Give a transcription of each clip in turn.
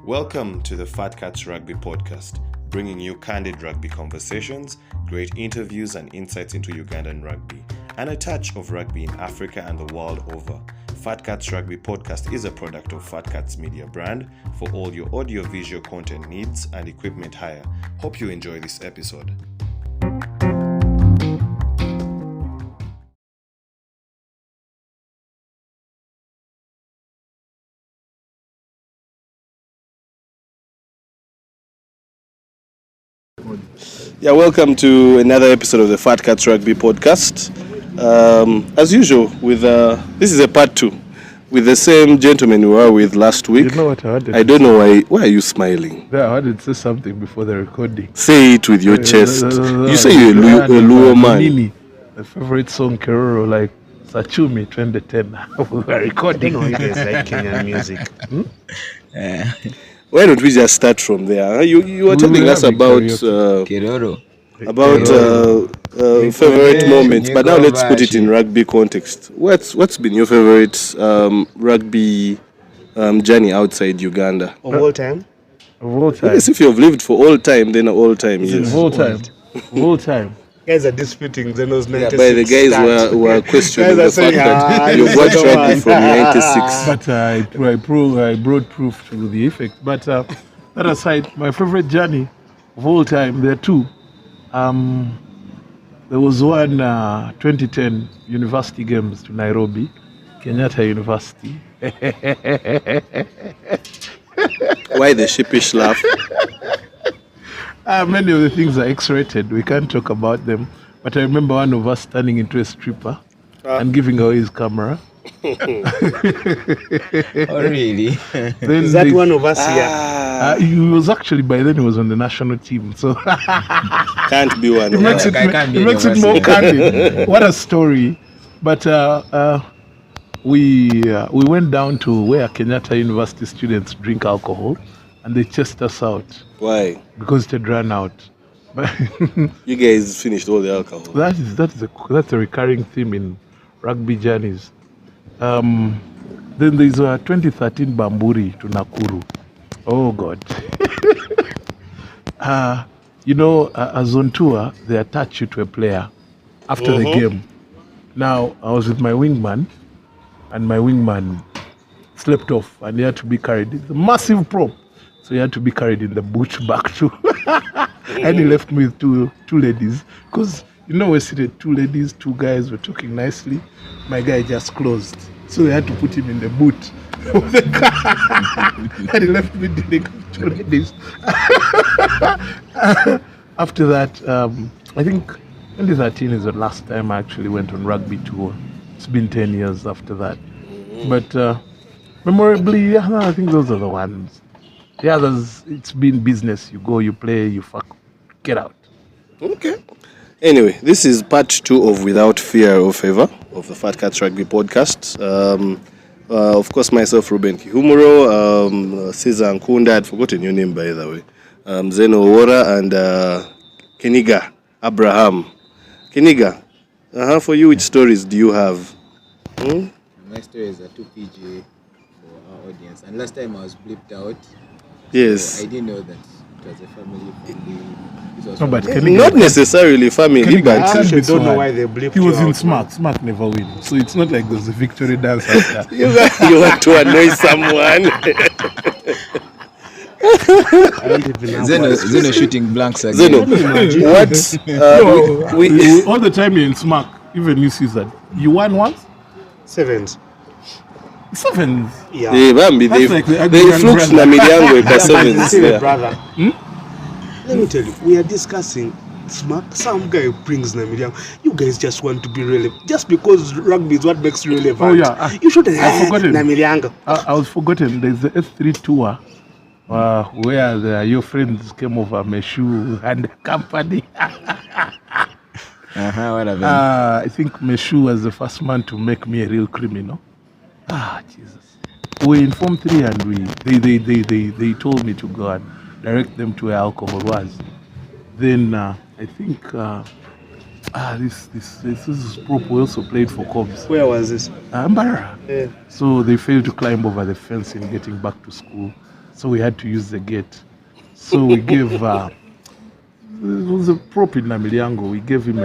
Welcome to the Fat Cats Rugby Podcast, bringing you candid rugby conversations, great interviews and insights into Ugandan rugby, and a touch of rugby in Africa and the world over. Fat Cats Rugby Podcast is a product of Fat Cats Media brand for all your audio-visual content needs and equipment hire. Hope you enjoy this episode. Yeah, welcome to another episode of the Fat Cats Rugby Podcast. As usual, with this is a part 2 with the same gentleman we were with last week. You know what I heard? I don't know why are you smiling? I heard it say something before the recording. Say it with your chest. You say you're a Luo man. Nini, my favorite song, Keroro, like Sachumi 2010. We were recording. I don't know if it's like Kenyan music. Why don't we just start from there? You were telling us about favorite moments, but now let's put it in rugby context. What's been your favorite rugby journey outside Uganda? Of all time? Of all time. Yes, if you've lived for all time, then all time, yes. Of all time. Of all time. Guys are disputing Zeno's 96. Yeah, but the guys were questioning the fact that you've watched rugby from 96. But I brought proof to the effect. But that aside, my favorite journey of all time, there are two. There was one 2010 University Games to Nairobi, Kenyatta University. Why the sheepish laugh? Many of the things are X-rated. We can't talk about them. But I remember one of us turning into a stripper and giving away his camera. Oh, really? Is that one of us here? He was actually, by then, he was on the national team. So Can't be one. it makes it more candid. What a story. But we went down to where Kenyatta University students drink alcohol, and they chased us out. Why? Because it had run out. But You guys finished all the alcohol. that's a recurring theme in rugby journeys. Then there's a 2013 Bamburi to Nakuru. Oh God. As on tour, they attach you to a player after the game. Now, I was with my wingman, and my wingman slept off, and he had to be carried. It's a massive prop. So he had to be carried in the boot back too. And he left me with two ladies. Because, we're seated, 2 ladies, 2 guys were talking nicely. My guy just closed. So they had to put him in the boot of the car. And he left me dealing with 2 ladies. After that, I think 2013 is the last time I actually went on rugby tour. It's been 10 years after that. But memorably, I think those are the ones. The others, it's been business. You go, you play, you fuck, get out. Okay. Anyway, this is part 2 of Without Fear or Favour of the Fat Cats Rugby Podcast. Of course, myself, Ruben Kihumuro, Cesar Nkunda, I'd forgotten your name by the way, Zeno, Owora, and Keniga, Abraham. Keniga, for you, which stories do you have? My story is a 2PG for our audience. And last time I was bleeped out. Yes. So I didn't know that it was a family friendly. No, but Keniga, Not necessarily family, Keniga, but I actually don't know Swag. why they bleeped he was you in out. Smart. Smart never win. So it's not like there's a victory dance after. you want to annoy someone. I don't even know Zeno shooting blanks again. Zeno, what? All the time you're in Smart, even you see that. You won once? 7s. 7. Yeah. Bambi, That's they like the they African fluked brother. na Miliango But sevens see, there. brother. Let me tell you, we are discussing smack. Some guy brings Namiriam. You guys just want to be relevant. Just because rugby is what makes you relevant. Oh, yeah. You should I have forgot it. Namirianga. I was forgotten. There's the S3 tour where your friends came over, Meshu and company. What happened? I think Meshu was the first man to make me a real criminal. Jesus. We in Form 3 and they told me to go and direct them to where alcohol was. Then I think this is prop. We also played for Cobs. Where was this? Mbara. Yeah. So they failed to climb over the fence in getting back to school. so we had to use the gate. So we gave it was a prop in Namiliango. We gave him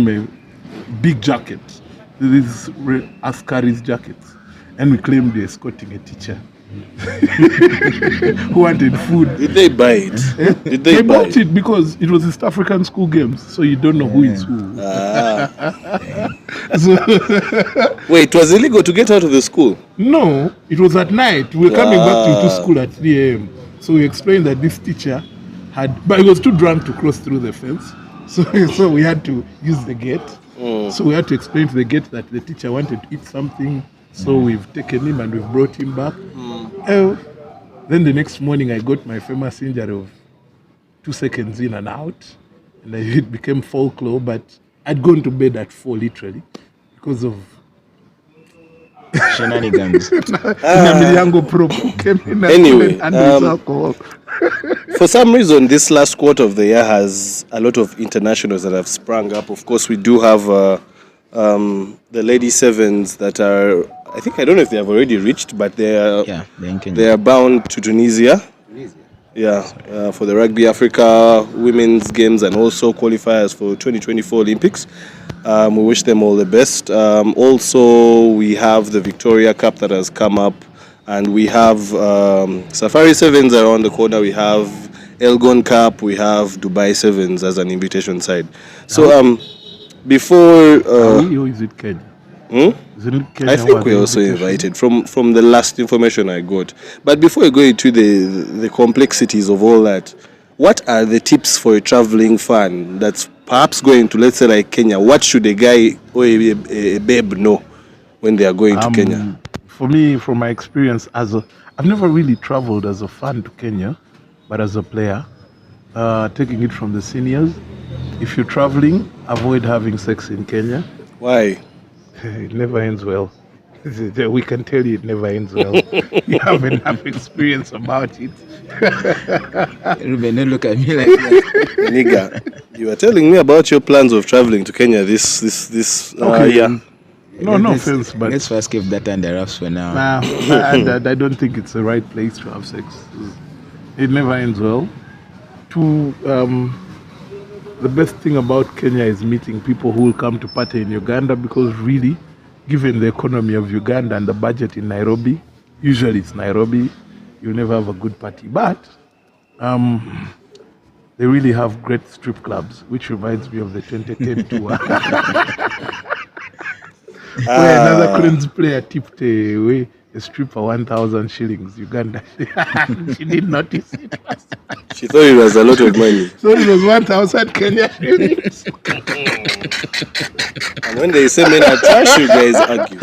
a big jacket, these Ascari's jackets, and we claimed they're escorting a teacher who wanted food. Did they buy it? Did They bought it because it was East African school games, so you don't know who is who. So, Wait, it was illegal to get out of the school? no, it was at night. We were coming back to school at 3 a.m. So we explained that this teacher but he was too drunk to cross through the fence. So we had to use the gate. So we had to explain to the gate that the teacher wanted to eat something. So we've taken him and we've brought him back. Then the next morning I got my famous injury of 2 seconds in and out. And it became folklore, but I'd gone to bed at 4 literally because of Shenanigans. Namiliango prop who came in Anyway, and with alcohol. For some reason, this last quarter of the year has a lot of internationals that have sprung up. Of course, we do have the Lady Sevens that are, I don't know if they have already reached, but they are bound to Tunisia. Yeah, for the Rugby Africa Women's Games and also qualifiers for 2024 Olympics. We wish them all the best. Also, we have the Victoria Cup that has come up, and we have Safari Sevens around the corner. We have Elgon Cup. We have Dubai Sevens as an invitation side. So before... or is it Kenya? Is it Kenya? I think we're also invited from the last information I got. But before I go into the complexities of all that, what are the tips for a traveling fan that's perhaps going to, let's say, like Kenya? What should a guy or a babe know when they are going to Kenya? For me, from my experience, I've never really traveled as a fan to Kenya, but as a player, taking it from the seniors. If you're traveling, avoid having sex in Kenya. Why? It never ends well. We can tell you it never ends well. You have enough experience about it. Ruben, don't look at me like that. Keniga, you are telling me about your plans of traveling to Kenya this year. No offense, but let's first keep that under wraps for now. I don't think it's the right place to have sex. It never ends well. The best thing about Kenya is meeting people who will come to party in Uganda, because really, given the economy of Uganda and the budget in Nairobi, usually it's Nairobi, you'll never have a good party. But they really have great strip clubs, which reminds me of the 2010 tour. Where another Queen's player tipped away a stripper 1,000 shillings, Uganda. She did notice it. She thought it was a lot of money. So it was 1,000 Kenya shillings. And when they say men are trash, you guys argue.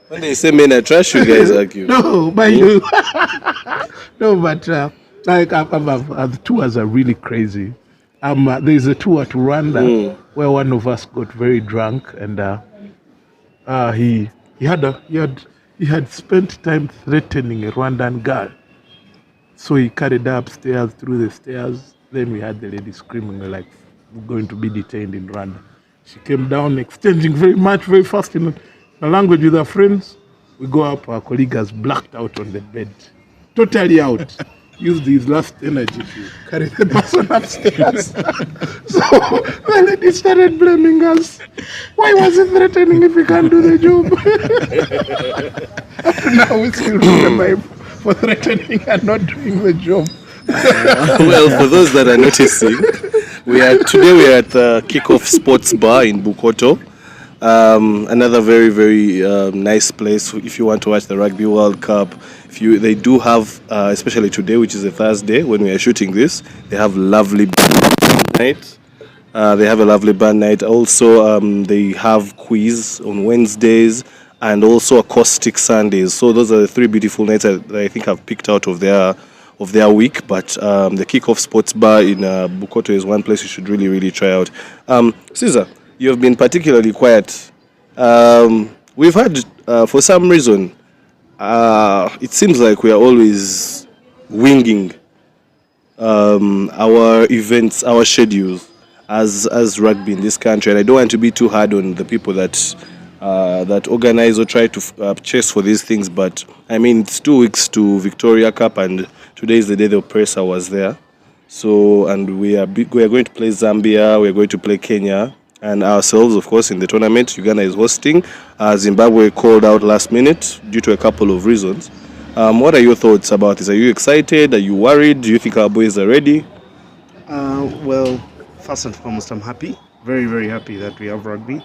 When they say men are trash, you guys argue. No, but the tours are really crazy. There's a tour to Rwanda where one of us got very drunk, and he had spent time threatening a Rwandan girl. So he carried her upstairs through the stairs. Then we had the lady screaming, like, we're going to be detained in Rwanda. She came down, exchanging very fast in the language with her friends. We go up, our colleague has blacked out on the bed. Totally out. Used his last energy to carry the person upstairs. So the lady started blaming us. Why was he threatening if he can't do the job? Now we still remember him for threatening and not doing the job. Well, for those that are noticing, today we are at the Kickoff Sports Bar in Bukoto. Another very, very nice place if you want to watch the Rugby World Cup. They do have, especially today, which is a Thursday when we are shooting this, they have lovely band night. They have a lovely band night. Also, they have quiz on Wednesdays and also acoustic Sundays. So those are the 3 beautiful nights that I think I've picked out of their week. But the Kickoff Sports Bar in Bukoto is one place you should really, really try out. Caesar, you have been particularly quiet. We've had, for some reason, it seems like we are always winging our events, our schedules as rugby in this country. And I don't want to be too hard on the people that that organize or try to chase for these things. But I mean, it's 2 weeks to Victoria Cup, and today is the day the oppressor was there. So, and we are going to play Zambia, we are going to play Kenya, and ourselves, of course, in the tournament. Uganda is hosting. Zimbabwe called out last minute due to a couple of reasons. What are your thoughts about this? Are you excited? Are you worried? Do you think our boys are ready? Well, first and foremost, I'm happy, very, very happy that we have rugby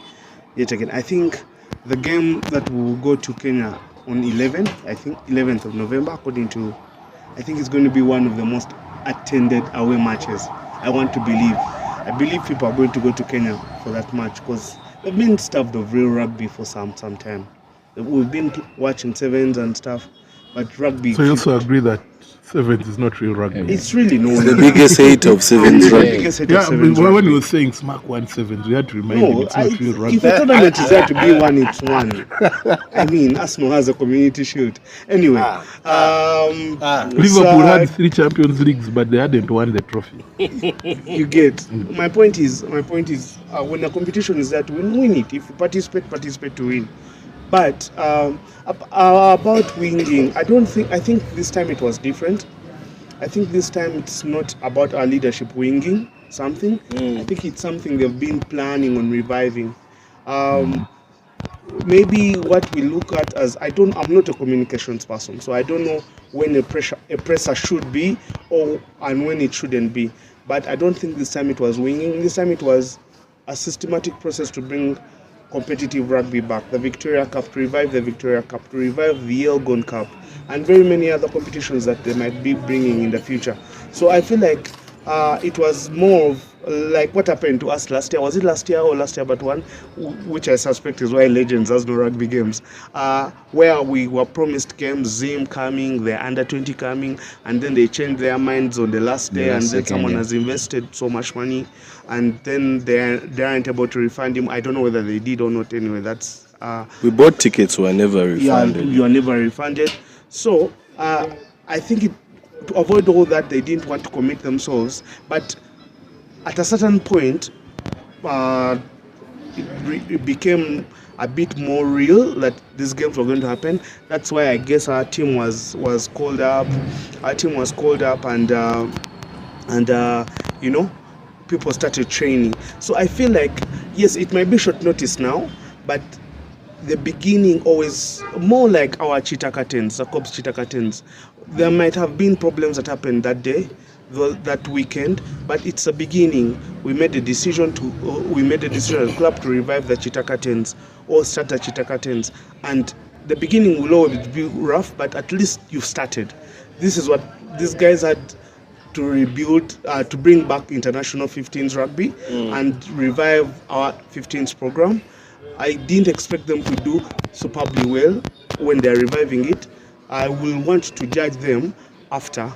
yet again. I think the game that will go to Kenya on 11th of November, I think it's going to be one of the most attended away matches. I want to believe. I believe people are going to go to Kenya for that match because they've been starved of real rugby for some time. We've been watching sevens and stuff, but rugby. So you also agree that sevens is not real rugby? It's really no. The biggest hate of sevens rugby. But when you were saying Smack 1 sevens, we had to remind him it's not real rugby. If a tournament is there to be one, it's one. I mean, Arsenal has a community shield. Anyway, Liverpool had 3 Champions Leagues, but they hadn't won the trophy. You get. My point is, when the competition is there to win it. If you participate to win. But about winging, I think this time it was different. I think this time it's not about our leadership winging something. I think it's something they've been planning on reviving. Maybe what we look at as I'm not a communications person, so I don't know when a presser should be and when it shouldn't be. But I don't think this time it was winging. This time it was a systematic process to bring competitive rugby back, the Victoria Cup, to revive the Victoria Cup, to revive the Elgon Cup, and very many other competitions that they might be bringing in the future. So I feel like it was more of like what happened to us last year. Was it last year or last year but one? Which I suspect is why Legends has no rugby games. Where we were promised games, Zim coming, the under-20 coming, and then they changed their minds on the last day, and then someone has invested so much money, and then they aren't able to refund him. I don't know whether they did or not. Anyway, that's... we bought tickets, we were never refunded. Yeah, you are never refunded. So, I think to avoid all that, they didn't want to commit themselves, but at a certain point, it became a bit more real that these games were going to happen. That's why I guess our team was called up. Our team was called up, and you know, people started training. So I feel like, yes, it might be short notice now, but the beginning always more like our cheetah curtains, the Cops cheetah curtains. There might have been problems that happened that day, that weekend, but it's a beginning. We made a decision as a club to revive the cheetah curtains or start the cheetah curtains. And the beginning will always be rough, but at least you've started. This is what these guys had to rebuild, to bring back international 15s rugby and revive our 15s program. I didn't expect them to do superbly well when they're reviving it. I will want to judge them after.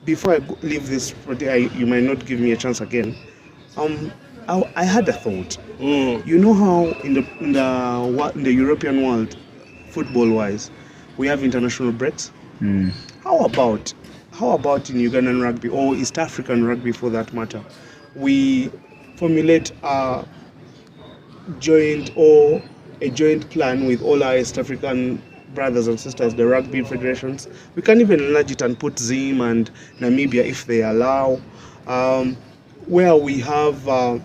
Before I leave this project, you might not give me a chance again. I had a thought. You know how in the European world, football-wise, we have international breaks. How about in Ugandan rugby or East African rugby, for that matter, we formulate a joint plan with all our East African brothers and sisters, the rugby federations. We can even enlarge it and put Zim and Namibia if they allow, where we have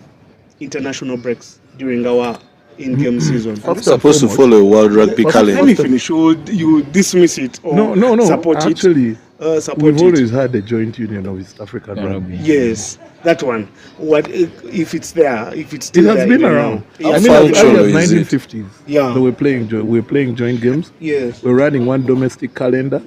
international breaks during our in-game season. I'm supposed to follow a World Rugby calendar. Let me finish. You dismiss it or No. support Actually, support we've it. always had a joint union of East African rugby. Yes, that one. What if it's there? If it's still It has there been even around. now? I Yes. mean, as functional early as is it? 1950s. Yeah. So we're playing joint games. Yes. We're running one domestic calendar.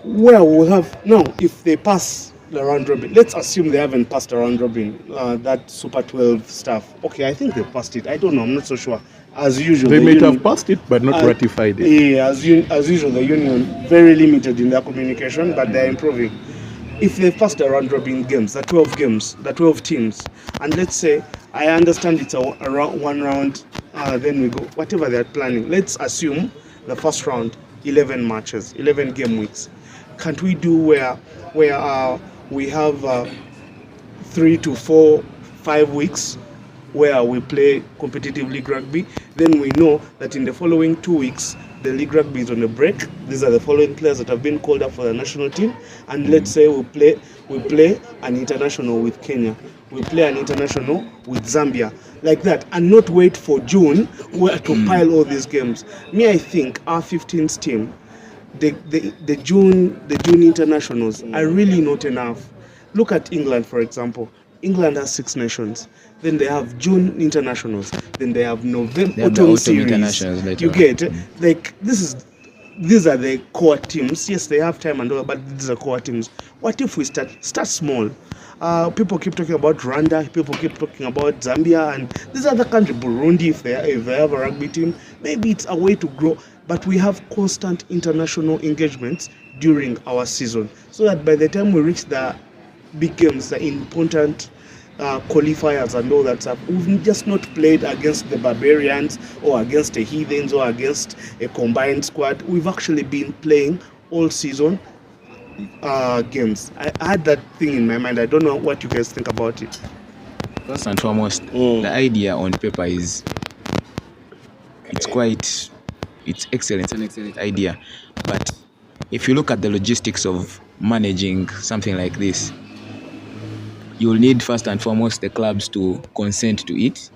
Where we'll have now, if they pass the round robin, let's assume they haven't passed the round robin, that Super 12 stuff. Okay, I think they passed it. I don't know. I'm not so sure. As usual, They the may union- have passed it, but not ratified it. Yeah, as usual, the union very limited in their communication, but they're improving. If they pass the round robin games, the 12 teams, and let's say I understand it's one round, then we go whatever they're planning. Let's assume the first round 11 matches, 11 game weeks. Can't we do where we have 3 to 4, 5 weeks where we play competitive league rugby. Then we know that in the following 2 weeks, the league rugby is on a break. These are the following players that have been called up for the national team. And let's say we play an international with Kenya. We play an international with Zambia, like that, and not wait for June where to pile all these games. Me, I think our 15th team, the June internationals are really not enough. Look at England, for example. England has 6 nations. Then they have June internationals. Then they have November autumn series. Internationals later You on. get like these are the core teams. Yes, they have time and all, but these are core teams. What if we start small? People keep talking about Rwanda. People keep talking about Zambia and these other countries, Burundi. If they have a rugby team, maybe it's a way to grow. But we have constant international engagements during our season, so that by the time we reach the big games, the important qualifiers and all that stuff, we've just not played against the barbarians or against the heathens or against a combined squad. We've actually been playing all season games. I had that thing in my mind. I don't know what you guys think about it. First and foremost, the idea on paper is it's excellent. It's an excellent idea. But if you look at the logistics of managing something like this, you'll need first and foremost the clubs to consent to it,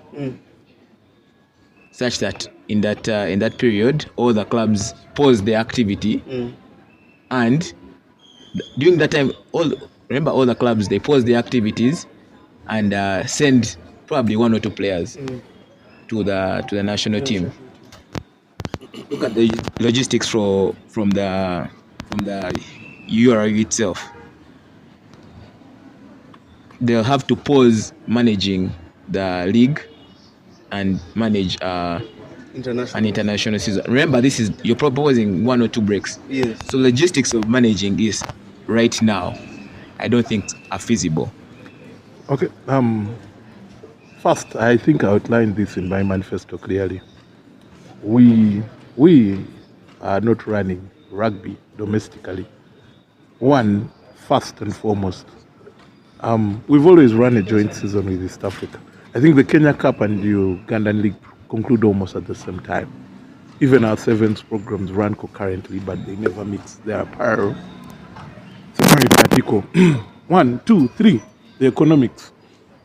such that in that period all the clubs pause their activity, and during that time all the clubs, they pause their activities and send probably 1 or 2 players to the national team. Look at the logistics from the Owora itself. They'll have to pause managing the league and manage an international season. Remember, you're proposing 1 or 2 breaks. Yes. So logistics of managing is right now, I don't think are feasible. Okay. First, I think I outlined this in my manifesto clearly. We are not running rugby domestically. One, first and foremost, we've always run a joint season with East Africa. I think the Kenya Cup and the Ugandan League conclude almost at the same time. Even our sevens programs run concurrently, but they never mix. They are parallel. Separate. 1, 2, 3, the economics.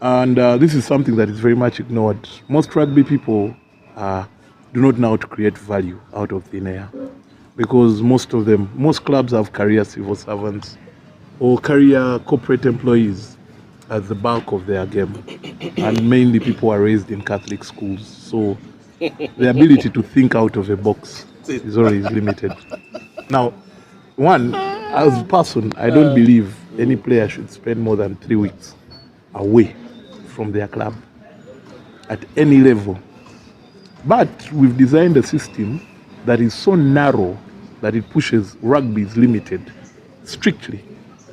And this is something that is very much ignored. Most rugby people do not know how to create value out of thin air, because most clubs have career civil servants or career corporate employees as the bulk of their game, and mainly people are raised in Catholic schools, so the ability to think out of a box is always limited. Now, one, as a person, I don't believe any player should spend more than 3 weeks away from their club at any level. But we've designed a system that is so narrow that it pushes rugby's limited strictly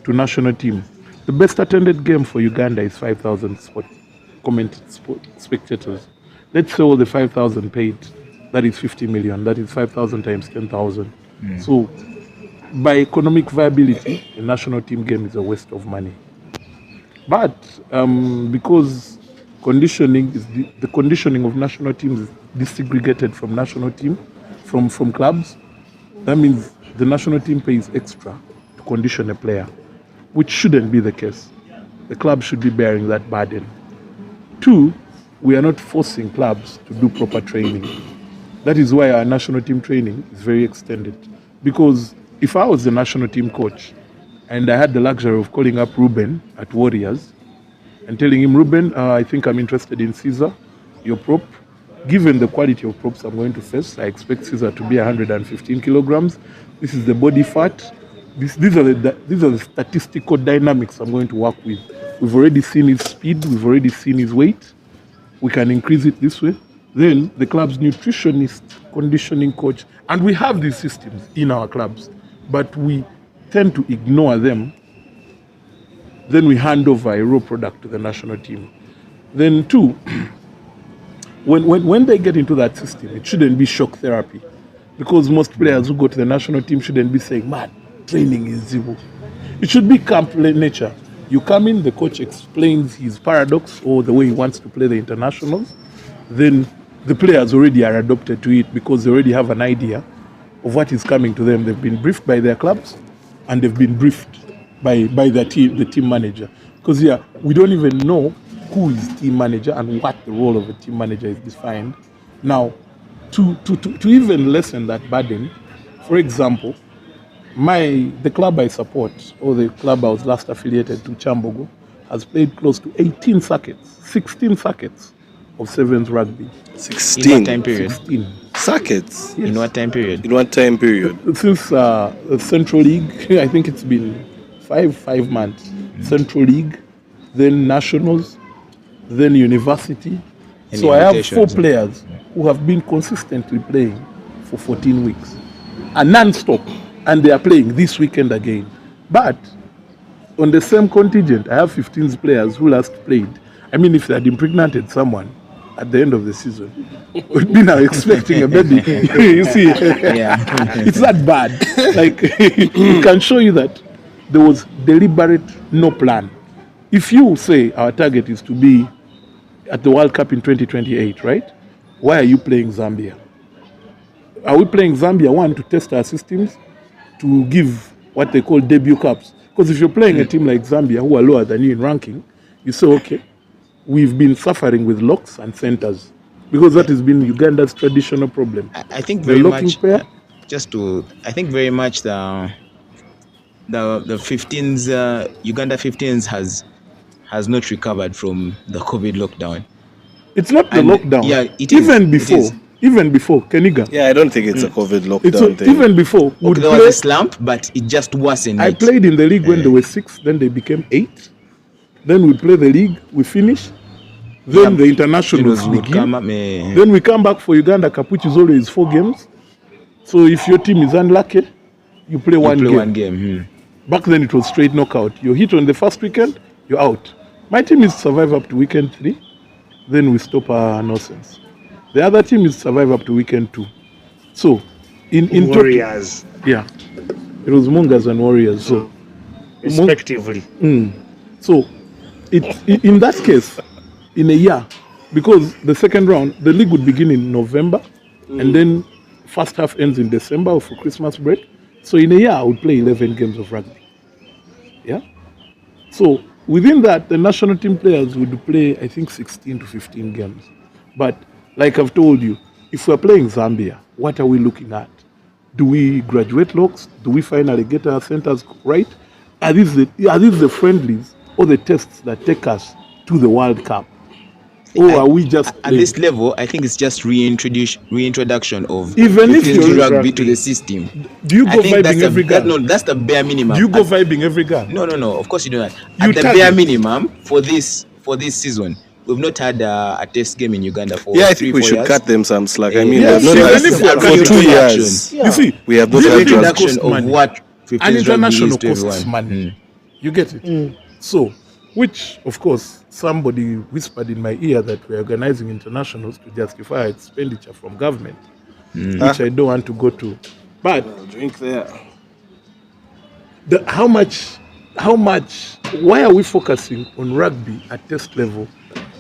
to national team. The best attended game for Uganda is 5,000 spectators. Let's say all the 5,000 paid, that is 50 million. That is 5,000 times 10,000. So by economic viability, a national team game is a waste of money. But because conditioning is the conditioning of national teams is desegregated from national team, from clubs, that means the national team pays extra to condition a player, which shouldn't be the case. The club should be bearing that burden. 2, we are not forcing clubs to do proper training. That is why our national team training is very extended. Because if I was the national team coach and I had the luxury of calling up Ruben at Warriors and telling him, Ruben, I think I'm interested in Caesar, your prop. Given the quality of props I'm going to face, I expect Caesar to be 115 kilograms. This is the body fat. These are the statistical dynamics I'm going to work with. We've already seen his speed. We've already seen his weight. We can increase it this way. Then the club's nutritionist, conditioning coach, and we have these systems in our clubs, but we tend to ignore them. Then we hand over a raw product to the national team. Then 2, when they get into that system, it shouldn't be shock therapy, because most players who go to the national team shouldn't be saying, man, training is zero. It should be camp nature. You come in, the coach explains his paradox or the way he wants to play the internationals. Then the players already are adopted to it because they already have an idea of what is coming to them. They've been briefed by their clubs and they've been briefed by the team manager. Because we don't even know who is team manager and what the role of a team manager is defined. Now, to even lessen that burden, for example, the club I support, or the club I was last affiliated to, Chambogo, has played close to 16 circuits of sevens rugby. 16. In what time period? 16. Circuits. Yes. In what time period? In what time period? Since the Central League, I think it's been five months. Central League, then Nationals, then University. And so I have 4 invitations. players who have been consistently playing for 14 weeks. And non-stop. And they are playing this weekend again. But on the same contingent, I have 15 players who last played. I mean, if they had impregnated someone at the end of the season, we'd be now expecting a baby. You see, it's that bad. Like, it can show you that there was deliberate no plan. If you say our target is to be at the World Cup in 2028, right? Why are you playing Zambia? Are we playing Zambia, one, to test our systems, to give what they call debut cups? Because if you're playing a team like Zambia, who are lower than you in ranking, you say, okay, we've been suffering with locks and centers, because that has been Uganda's traditional problem. I think The very locking much. pair, I think very much the 15s, Uganda 15s has not recovered from the COVID lockdown. it's not the And, lockdown. yeah, it is. Even before, Keniga. Yeah, I don't think it's a COVID It's lockdown thing. even before. Okay, there was a slump, but it just worsened. I played in the league when they were 6, then they became 8. Then we play the league, we finish. Then the internationals would begin. come up, Then we come back for Uganda Cup, which is always 4 games. So if your team is unlucky, you play one game. Back then it was straight knockout. You hit on the first weekend, you're out. My team is survive up to weekend 3, then we stop our nonsense. The other team is survive up to weekend 2. So in total, Warriors, yeah, it was Mongas and Warriors. So respectively. So in that case, in a year, because the second round, the league would begin in November, and then first half ends in December for Christmas break. So in a year, I would play 11 games of rugby. Yeah. So within that, the national team players would play, I think, 16 to 15 games. But like I've told you, if we're playing Zambia, what are we looking at? Do we graduate locks? Do we finally get our centers right? Are these the friendlies or the tests that take us to the World Cup? Or are we just at this level? I think it's just reintroduction of Even if you're rugby to the system. Do you go vibing every game? No, that's the bare minimum. Do you go vibing every game? No. Of course you do not. You At the target. bare minimum for this season, we've not had a test game in Uganda for Yeah, I 3-4 think we should years. cut them some slack. I mean, Yes, we have not even had if we are for cutting 2 them years. You see, We have not this had is rugby. Introduction cost of money. what 15s An rugby international is to costs everyone. money. You get it? So, which, of course, somebody whispered in my ear that we're organizing internationals to justify expenditure from government, which I don't want to go to. But Drink there. how much, why are we focusing on rugby at test level?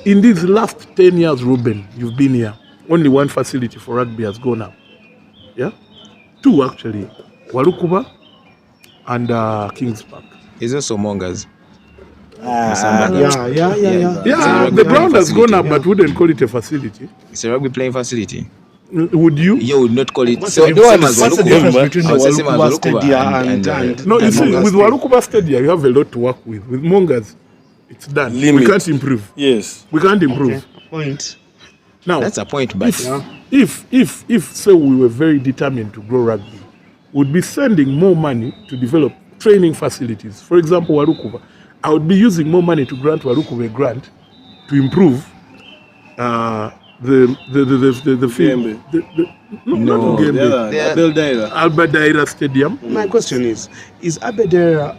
In these last 10 years, Ruben, you've been here, only one facility for rugby has gone up. Yeah? 2 actually, Walukuba and Kings Park. It's also Mongas. Yeah. Yeah, the ground has gone up, but wouldn't call it a facility. It's a rugby playing facility. Would you? You would not call it. What's So the same difference- as what's the Walukuba. difference between I the would say same as Walukuba Walukuba Stadium and No, you and see, Mongas with Stadium? Walukuba Stadium, you have a lot to work with. With Mongas, it's done. Limit. We can't improve. Yes. We can't improve. Point. Now, That's a point, but if say we were very determined to grow rugby, we'd be sending more money to develop training facilities. For example, Walukuba, I would be using more money to grant Walukuba a grant to improve the field. Not Ugembe. Albert Daira Stadium. My question is Abedera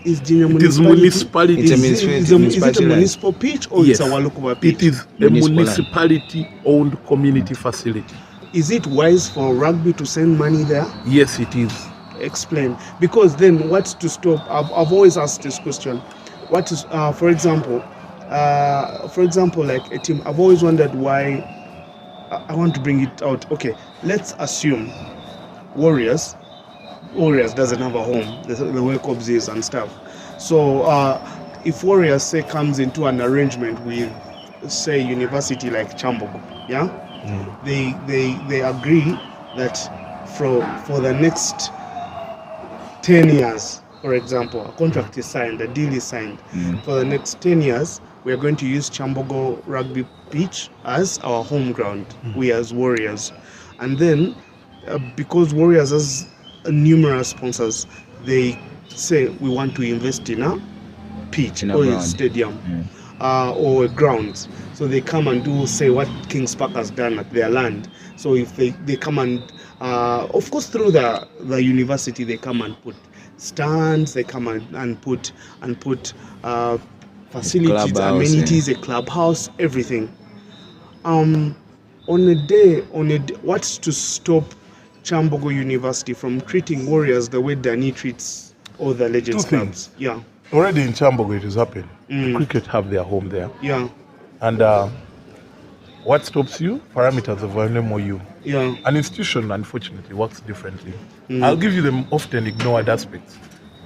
is the It is municipality. It's a Is it a municipal pitch or Yes. it's a Walukuba pitch? It is a Municipal land. municipality-owned community facility. Is it wise for rugby to send money there? Yes, it is. explain. Because then what's to stop? I've always asked this question. What is, for example, like a team, I've always wondered why. I want to bring it out. Okay, let's assume Warriors doesn't have a home, the way Cubs is and stuff. So if Warriors, say, comes into an arrangement with, say, university like Chambogo, yeah, they agree that for the next 10 years, for example, a contract is signed, a deal is signed. For the next 10 years, we are going to use Chambogo rugby pitch as our home ground, we as Warriors. And then, because Warriors has numerous sponsors, they say we want to invest in a pitch or a stadium or a ground. So they come and do, say, what Kings Park has done at their land. So if they come and, of course, through the university, they come and put stands, they come and put facilities, amenities, a clubhouse, everything. On a day, what's to stop Chambogo University from treating Warriors the way Dani treats all the Legends clubs? Yeah. Already in Chambogo it is happening. Cricket have their home there. Yeah. And what stops you? Parameters of an MOU. Yeah. An institution, unfortunately, works differently. I'll give you the often ignored aspects.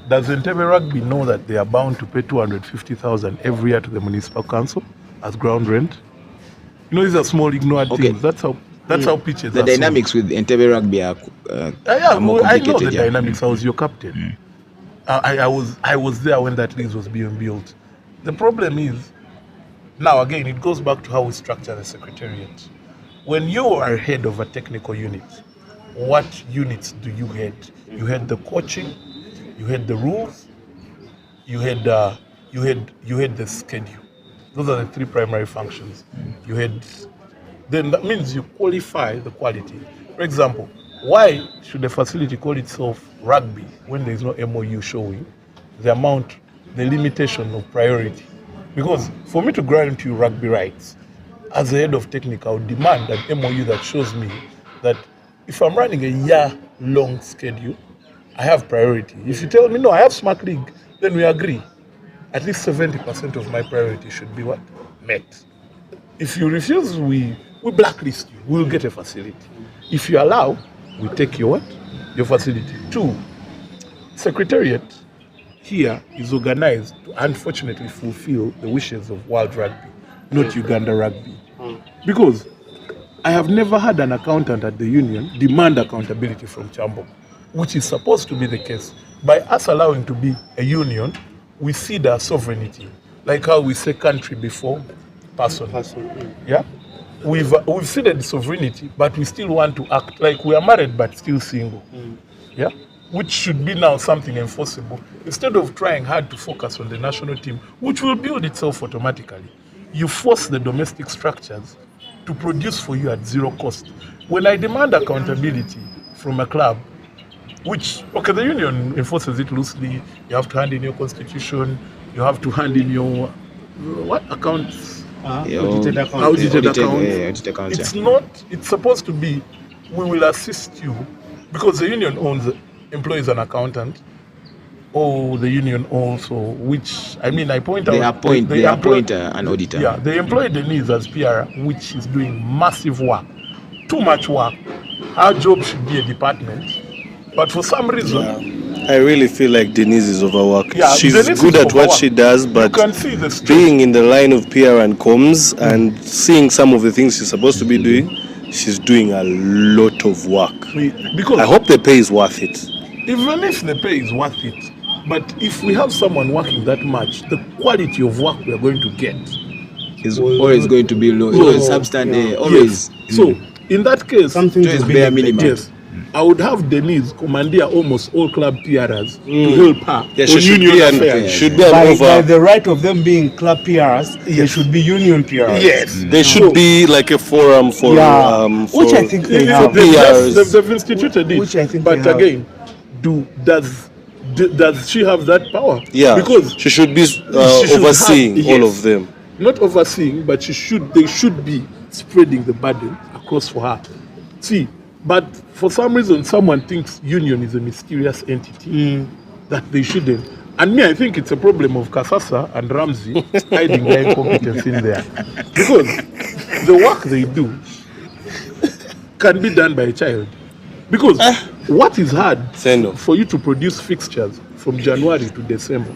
Does Entebbe Rugby know that they are bound to pay 250,000 every year to the municipal council as ground rent? You know, these are small ignored things. That's how pitches The are dynamics sold. with Entebbe Rugby are more I know the complicated. dynamics. I was your captain. I was there when that league was being built. The problem is, now again, it goes back to how we structure the secretariat. When you are head of a technical unit, what units do you head? You head the coaching, you head the rules, you head the schedule. Those are the three primary functions. You head. Then that means you qualify the quality. For example, why should a facility call itself rugby when there is no MOU showing the limitation of priority? Because for me to grant you rugby rights, as the head of technical, I would demand an MOU that shows me that if I'm running a year-long schedule, I have priority. If you tell me, no, I have smart league, then we agree. At least 70% of my priority should be what? Met. If you refuse, we blacklist you. We'll get a facility. If you allow, we take your what? Your facility. 2, Secretariat here is organized to unfortunately fulfill the wishes of World Rugby, not Uganda Rugby. Because I have never had an accountant at the union demand accountability from Chambogo, which is supposed to be the case. By us allowing to be a union, we cede our sovereignty, like how we say country before person. Yeah, we've ceded sovereignty, but we still want to act like we are married but still single. Yeah, which should be now something enforceable instead of trying hard to focus on the national team, which will build itself automatically. You force the domestic structures to produce for you at zero cost. When I demand accountability from a club, which, okay, the union enforces it loosely. You have to hand in your constitution. You have to hand in your, what, accounts? Audited accounts. Audited accounts. Audited accounts, It's not, it's supposed to be, we will assist you, because the union employs an accountant, or the union also, which, I mean, I point They out. appoint an auditor. Yeah, they employ Denise as PR, which is doing massive work. Too much work. Our job should be a department. But for some reason, I really feel like Denise is overworked. Yeah, She's Denise good is at what overworked. she does, but you can see the stress. being in the line of PR and comms and seeing some of the things she's supposed to be doing, she's doing a lot of work. Because I hope the pay is worth it. even if the pay is worth it, but if we have someone working that much, the quality of work we are going to get Is always going to be low. Always substandard. Always. Yes. So in that case, Something Just to be bare neglected. minimum. yes, I would have Denise commandeer almost all club PRs to help her There on should union be affairs. should be By an over. the right of them being club PRs, they should be union PRs. Yes. There should be like a forum for for which I think they Yeah, have. they've instituted it. Which I think but they have. again, does she have that power? Yeah, Because she should be she should overseeing have- all yes. of them. Not overseeing, but they should be spreading the burden across for her. See, But for some reason, someone thinks union is a mysterious entity that they shouldn't. And me, I think it's a problem of Kasasa and Ramsey hiding their incompetence in there. Because the work they do can be done by a child. Because what is hard Zeno. for you to produce fixtures from January to December?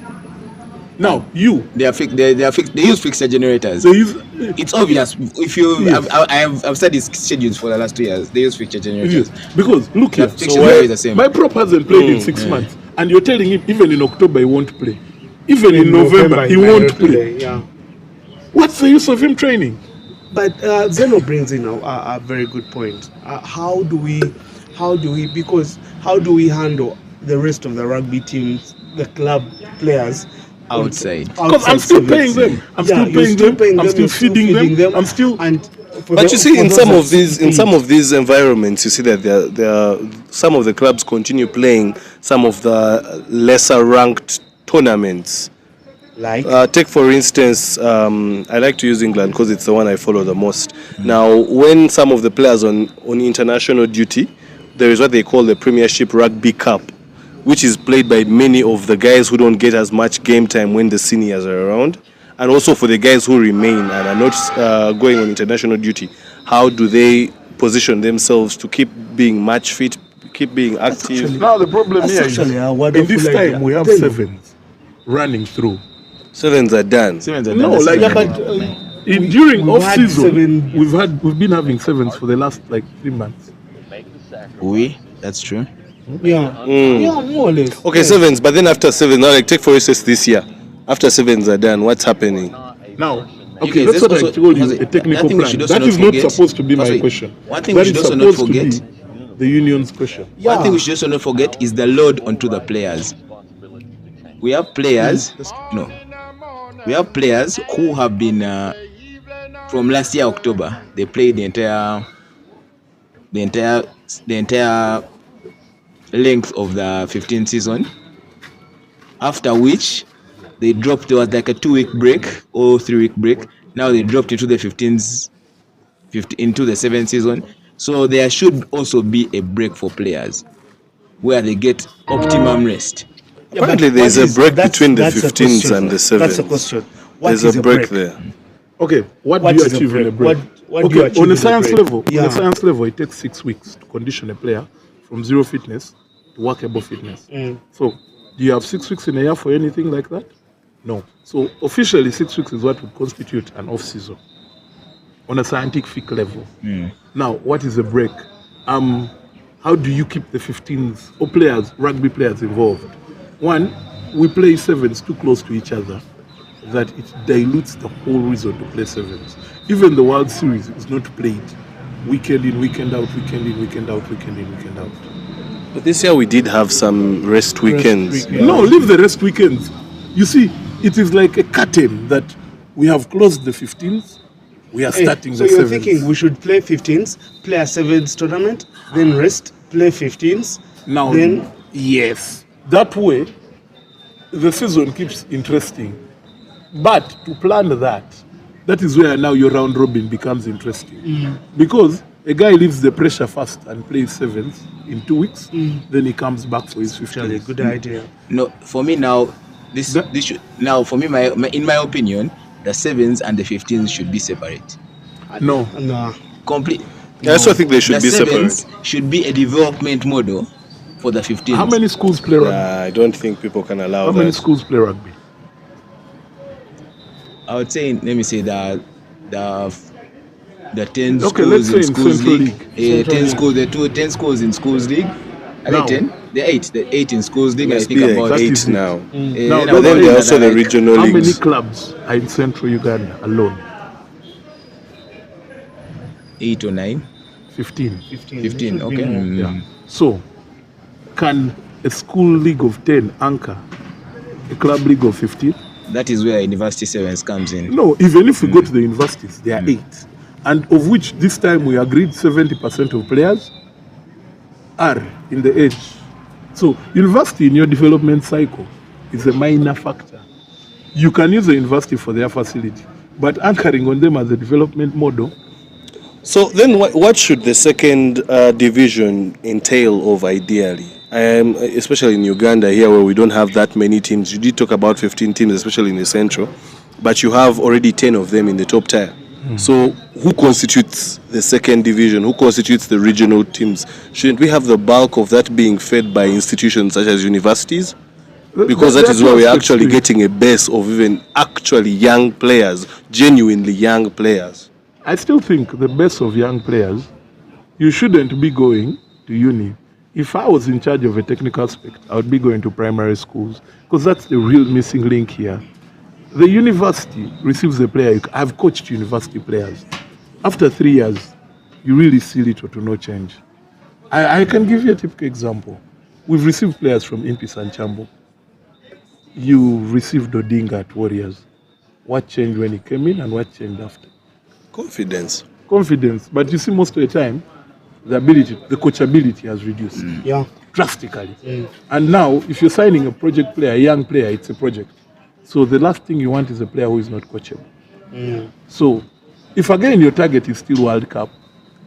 Now, They use fixture generators. they use, It's obvious. If you, Yes. I've studied schedules for the last 2 years. They use fixture generators. because look here, Fixture generators is the same. my prop hasn't played in 6 months, and you're telling him even in October he won't play. Even in November he won't play. Yeah. What's the use of him training? But Zeno brings in a very good point. How do we handle the rest of the rugby teams, the club players Outside. Because I'm still paying them. I'm still paying them. I'm still feeding them. I'm still. But you see, in some of these environments, you see that there are some of the clubs continue playing some of the lesser ranked tournaments. like Take for instance, I like to use England because it's the one I follow the most. Now, when some of the players on international duty, there is what they call the Premiership Rugby Cup, which is played by many of the guys who don't get as much game time when the seniors are around, and also for the guys who remain and are not going on international duty. How do they position themselves to keep being match fit, keep being active? Now the problem here is actually a in wonderful this idea. time we have Then- sevens running through. Sevens are done. No, like during we've off had season, seven- we've been having sevens for the last like 3 months. That's true. Yeah, more or less. Okay, sevens, but then after sevens, now like take for instance this year, after sevens are done, what's happening? Now, Okay, okay, that's let's what I also- told you, Jose, a technical I think we plan. should also That not is not forget- supposed to be my Jose, question. one thing That we should is also not supposed to be forget- the union's question. One thing we should also not forget is the load onto the players. We have players, we have players who have been from last year October. They played the entire length of the 15th season. After which, they dropped. There was like a 2-week break or 3-week break. Now they dropped into the into the 7th season. So there should also be a break for players where they get optimum rest. Yeah, Apparently but there is what a break that's- between the that's a 15s question. and the That's a 7s. question. What There's is a break there. Okay, what What do you is a achieve in a break? break? What do you Okay, achieve on in a a science break? level, Yeah. on a science level, it takes 6 weeks to condition a player from zero fitness to workable fitness. So, do you have 6 weeks in a year for anything like that? No. So officially, 6 weeks is what would constitute an off-season on a scientific level. Now, what is a break? How do you keep the 15s or players, rugby players, involved? One, we play sevens too close to each other, that it dilutes the whole reason to play sevens. Even the World Series is not played weekend in, weekend out, weekend in, weekend out, weekend in, weekend out. But this year we did have some rest weekends. No, leave the rest weekends. You see, it is like a curtain that we have closed the 15th, we are starting so the you're 7th. thinking we should play 15s, play a 7s tournament, then rest, play 15s, Now, then yes, that way the season keeps interesting. But to plan that is where now your round robin becomes interesting. Because a guy leaves the pressure first and plays sevens in 2 weeks, then he comes back for his 15th. actually good idea. No, for me now, this should now for me in my opinion, the 7s and the 15s should be separate. No, Nah. Complete. I also think they should The be separate. 7s should be a development model for the 15s. how many schools play rugby? I don't think people can allow How many that. schools play rugby? I would say, let me say that the 10 Okay, schools let's say in in schools Central league, League. 10 schools, the 10 schools in schools league. Are Now- they 10? They're 8. The 8 in schools league. I Must think be about that 8 is it. now. Now, then don't But then about there are that, also the like, regional How many leagues. clubs are in central Uganda alone? 8 or 9. 15. 15. Okay. Yeah. So, can a school league of 10 anchor a club league of 15? That is where University 7s comes in. No, even if we go to the universities, there are 8. And of which this time we agreed 70% of players are in the age. So, university in your development cycle is a minor factor. You can use the university for their facility, but anchoring on them as a development model. So then, what should the second division entail of ideally? Especially in Uganda here, where we don't have that many teams. You did talk about 15 teams, especially in the central, but you have already 10 of them in the top tier. So who constitutes the second division? Who constitutes the regional teams? Shouldn't we have the bulk of that being fed by institutions such as universities? Because that is where we're actually getting a base of even actually young players, genuinely young players. I still think the best of young players, you shouldn't be going to uni. If I was in charge of a technical aspect, I would be going to primary schools because that's the real missing link here. The university receives the player. I've coached university players. After 3 years, you really see little to no change. I can give you a typical example. We've received players from Impis and Chambo. You received Odinga at Warriors. What changed when he came in and what changed after? Confidence. But you see, most of the time, the coachability has reduced drastically. And now, if you're signing a project player, a young player, it's a project. So the last thing you want is a player who is not coachable. So if again your target is still World Cup,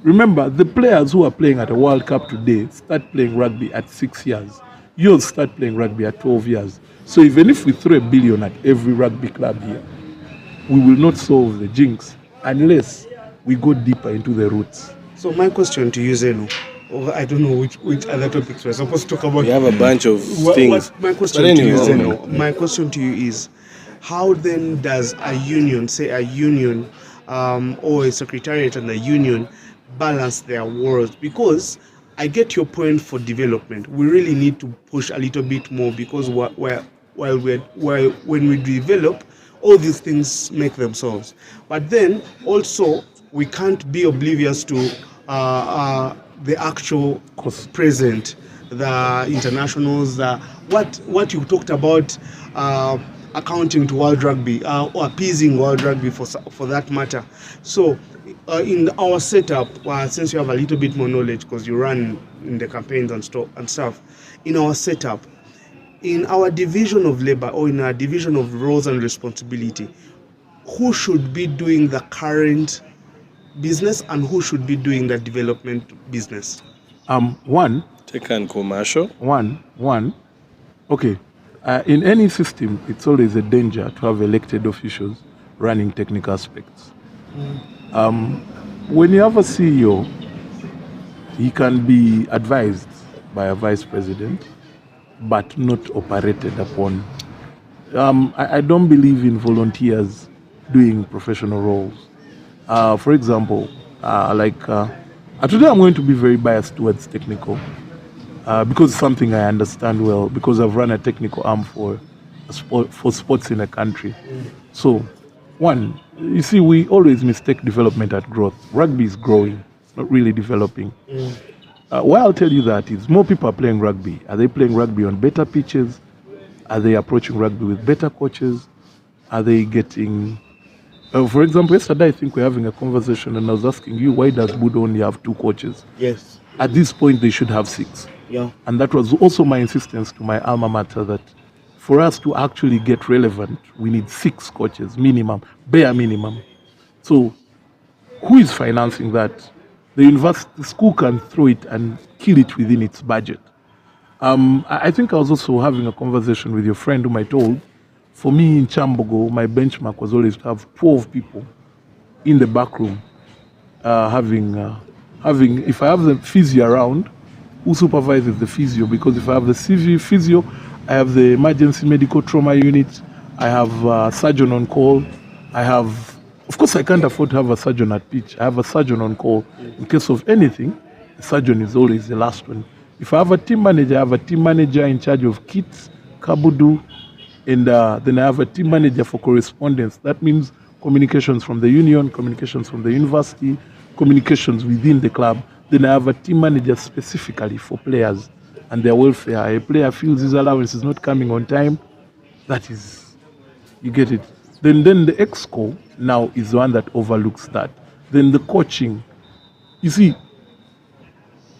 remember the players who are playing at a World Cup today start playing rugby at 6 years. You'll start playing rugby at 12 years. So even if we throw $1 billion at every rugby club here, we will not solve the jinx unless we go deeper into the roots. So my question to you, Zeno, or I don't know which other topics we're supposed to talk about. We have a bunch of things. My question to you, Zeno, my question to you is, how then does a union, say a union, or a secretariat and a union, balance their worlds? Because I get your point for development. We really need to push a little bit more because when we develop, all these things make themselves. But then also we can't be oblivious to the actual present, the internationals, what you talked about, accounting to World Rugby or appeasing World Rugby for that matter. So in our setup, since you have a little bit more knowledge because you run in the campaigns and stuff, in our setup, in our division of labor or in our division of roles and responsibility, who should be doing the current business and who should be doing the development business? One. Tech and commercial. One. Okay. In any system, it's always a danger to have elected officials running technical aspects. When you have a CEO, he can be advised by a vice president, but not operated upon. I don't believe in volunteers doing professional roles. For example, today I'm going to be very biased towards technical because it's something I understand well, because I've run a technical arm for sports in a country. So, one, you see, we always mistake development at growth. Rugby is growing, not really developing. Why I'll tell you that is more people are playing rugby. Are they playing rugby on better pitches? Are they approaching rugby with better coaches? Are they getting... for example, yesterday I think we're having a conversation and I was asking you, why does Budo only have 2 coaches? Yes. At this point, they should have 6. Yeah. And that was also my insistence to my alma mater that for us to actually get relevant, we need 6 coaches, minimum, bare minimum. So who is financing that? The university, the school can throw it and kill it within its budget. I think I was also having a conversation with your friend whom I told, for me in Chambogo, my benchmark was always to have 12 people in the back room, having, if I have the physio around, who supervises the physio? Because if I have the physio, I have the emergency medical trauma unit, I have a surgeon on call, of course I can't afford to have a surgeon at pitch, I have a surgeon on call. In case of anything, the surgeon is always the last one. If I have a team manager, I have a team manager in charge of kits, kabudu, and then I have a team manager for correspondence. That means communications from the union, communications from the university, communications within the club. Then I have a team manager specifically for players and their welfare. A player feels his allowance is not coming on time. That is, you get it. Then the exco now is the one that overlooks that. Then the coaching. You see,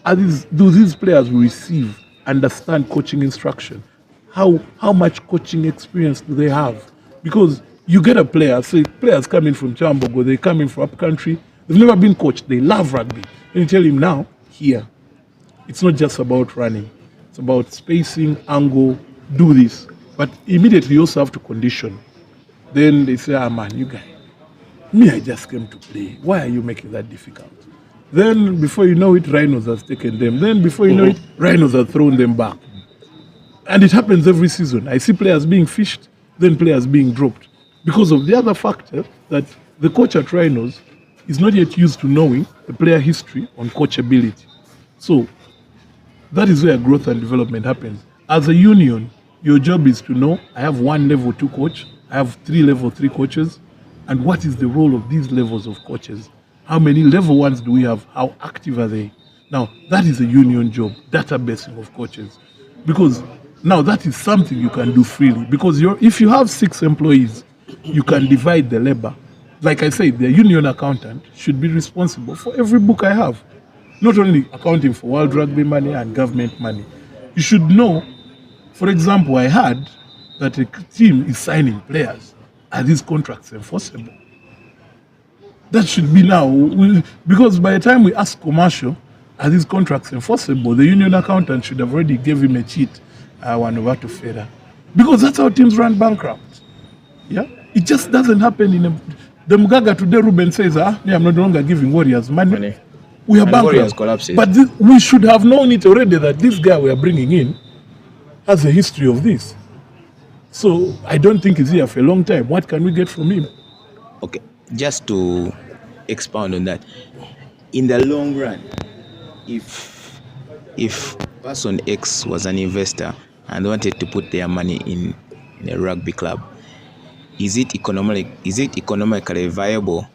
do these players we receive understand coaching instruction? How much coaching experience do they have? Because you get a player, say players coming from Chambogo, they come in from up country, They've never been coached. They love rugby. And you tell him now, here, it's not just about running. It's about spacing, angle, do this. But immediately you also have to condition. Then they say, man, you guys, me, I just came to play. Why are you making that difficult? Then before you know it, rhinos has taken them. Then before you know it, rhinos have thrown them back. And it happens every season. I see players being fished, then players being dropped. Because of the other factor that the coach at Rhinos is not yet used to knowing the player history on coachability. So that is where growth and development happens. As a union, your job is to know, I have 1 level 2 coach, I have 3 level 3 coaches, and what is the role of these levels of coaches? How many level 1s do we have? How active are they? Now, that is a union job, databasing of coaches. Because now that is something you can do freely. Because if you have 6 employees, you can divide the labor. Like I said, the union accountant should be responsible for every book I have. Not only accounting for World Rugby money and government money. You should know, for example, I heard that a team is signing players. Are these contracts enforceable? That should be now. Because by the time we ask commercial, are these contracts enforceable? The union accountant should have already gave him a cheat, one over to Favour. Because that's how teams run bankrupt. Yeah? It just doesn't happen in the Mugaga today. Ruben says, I'm no longer giving Warriors money. We are bankrupt. But we should have known it already that this guy we are bringing in has a history of this. So I don't think he's here for a long time. What can we get from him? Okay, just to expound on that, in the long run, if person X was an investor and wanted to put their money in a rugby club, is it economically viable?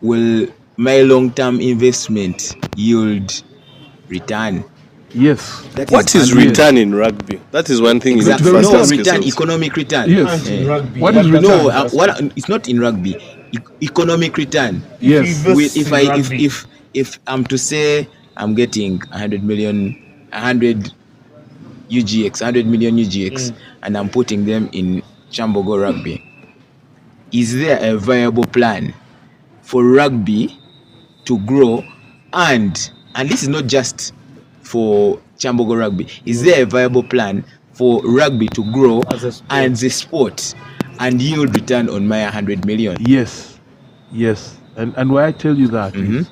Will my long-term investment yield return? Yes. What is return in rugby? That is one thing Exactly. you need to first No, ask return, yourself. economic return. Yes. Rugby. What is return? No, it's not in rugby. Economic return. Yes. If I'm to say I'm getting 100 million UGX, and I'm putting them in Chambogo rugby, is there a viable plan for rugby to grow? And this is not just for Chambogo rugby. Is there a viable plan for rugby to grow as a sport and yield return on my 100 million? Yes. And why I tell you that is,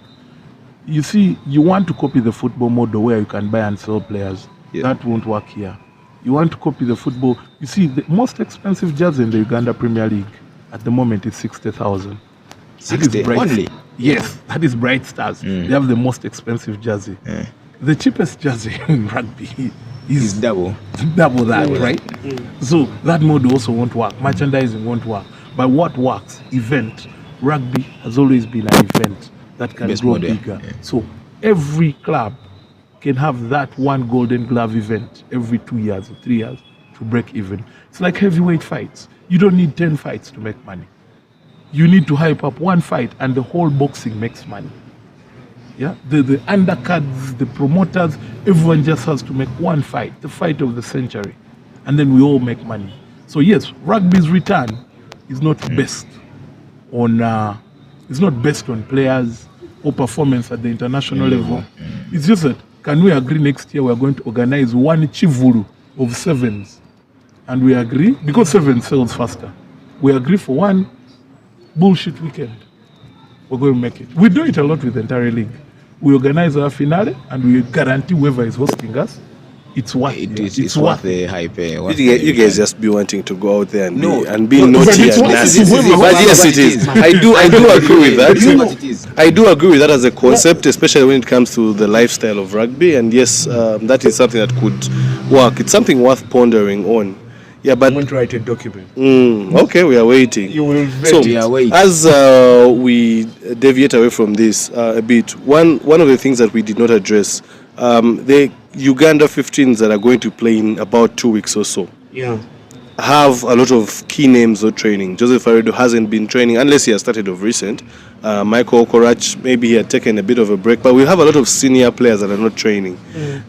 you see, you want to copy the football model where you can buy and sell players. Yeah. That won't work here. You want to copy the football. You see, the most expensive jersey in the Uganda Premier League at the moment is 60,000. 60 only? Yes, that is Bright Stars. They have the most expensive jersey. The cheapest jersey in rugby is double that, right? So that model also won't work. Merchandising won't work. But what works? Event. Rugby has always been an event that can grow bigger. So every club can have that one Golden Glove event every 2 years or 3 years to break even. It's like heavyweight fights. You don't need 10 fights to make money. You need to hype up one fight and the whole boxing makes money. Yeah, the undercards, the promoters, everyone just has to make one fight, the fight of the century, and then we all make money. So yes, rugby's return is not based on players or performance at the international level. It's just that, can we agree next year we are going to organize one Chivuru of sevens, and we agree because seven sells faster. We agree for one bullshit weekend. We're going to make it. We do it a lot with the entire league. We organize our finale and we guarantee whoever is hosting us, it's worth it. It's worth the hype. You guys just be wanting to go out there and be But naughty it's and what nasty. it is. But yes, it is. I do agree with that. I do agree with that as a concept, especially when it comes to the lifestyle of rugby. And yes, that is something that could work. It's something worth pondering on. Yeah, but I'm going to write a document. Okay, we are waiting. You will So, We are waiting. as we deviate away from this a bit, one of the things that we did not address, the Uganda 15s that are going to play in about 2 weeks or so, Yeah. have a lot of key names of training. Joseph Aredo hasn't been training unless he has started of recent. Michael Okorach, maybe he had taken a bit of a break, but we have a lot of senior players that are not training.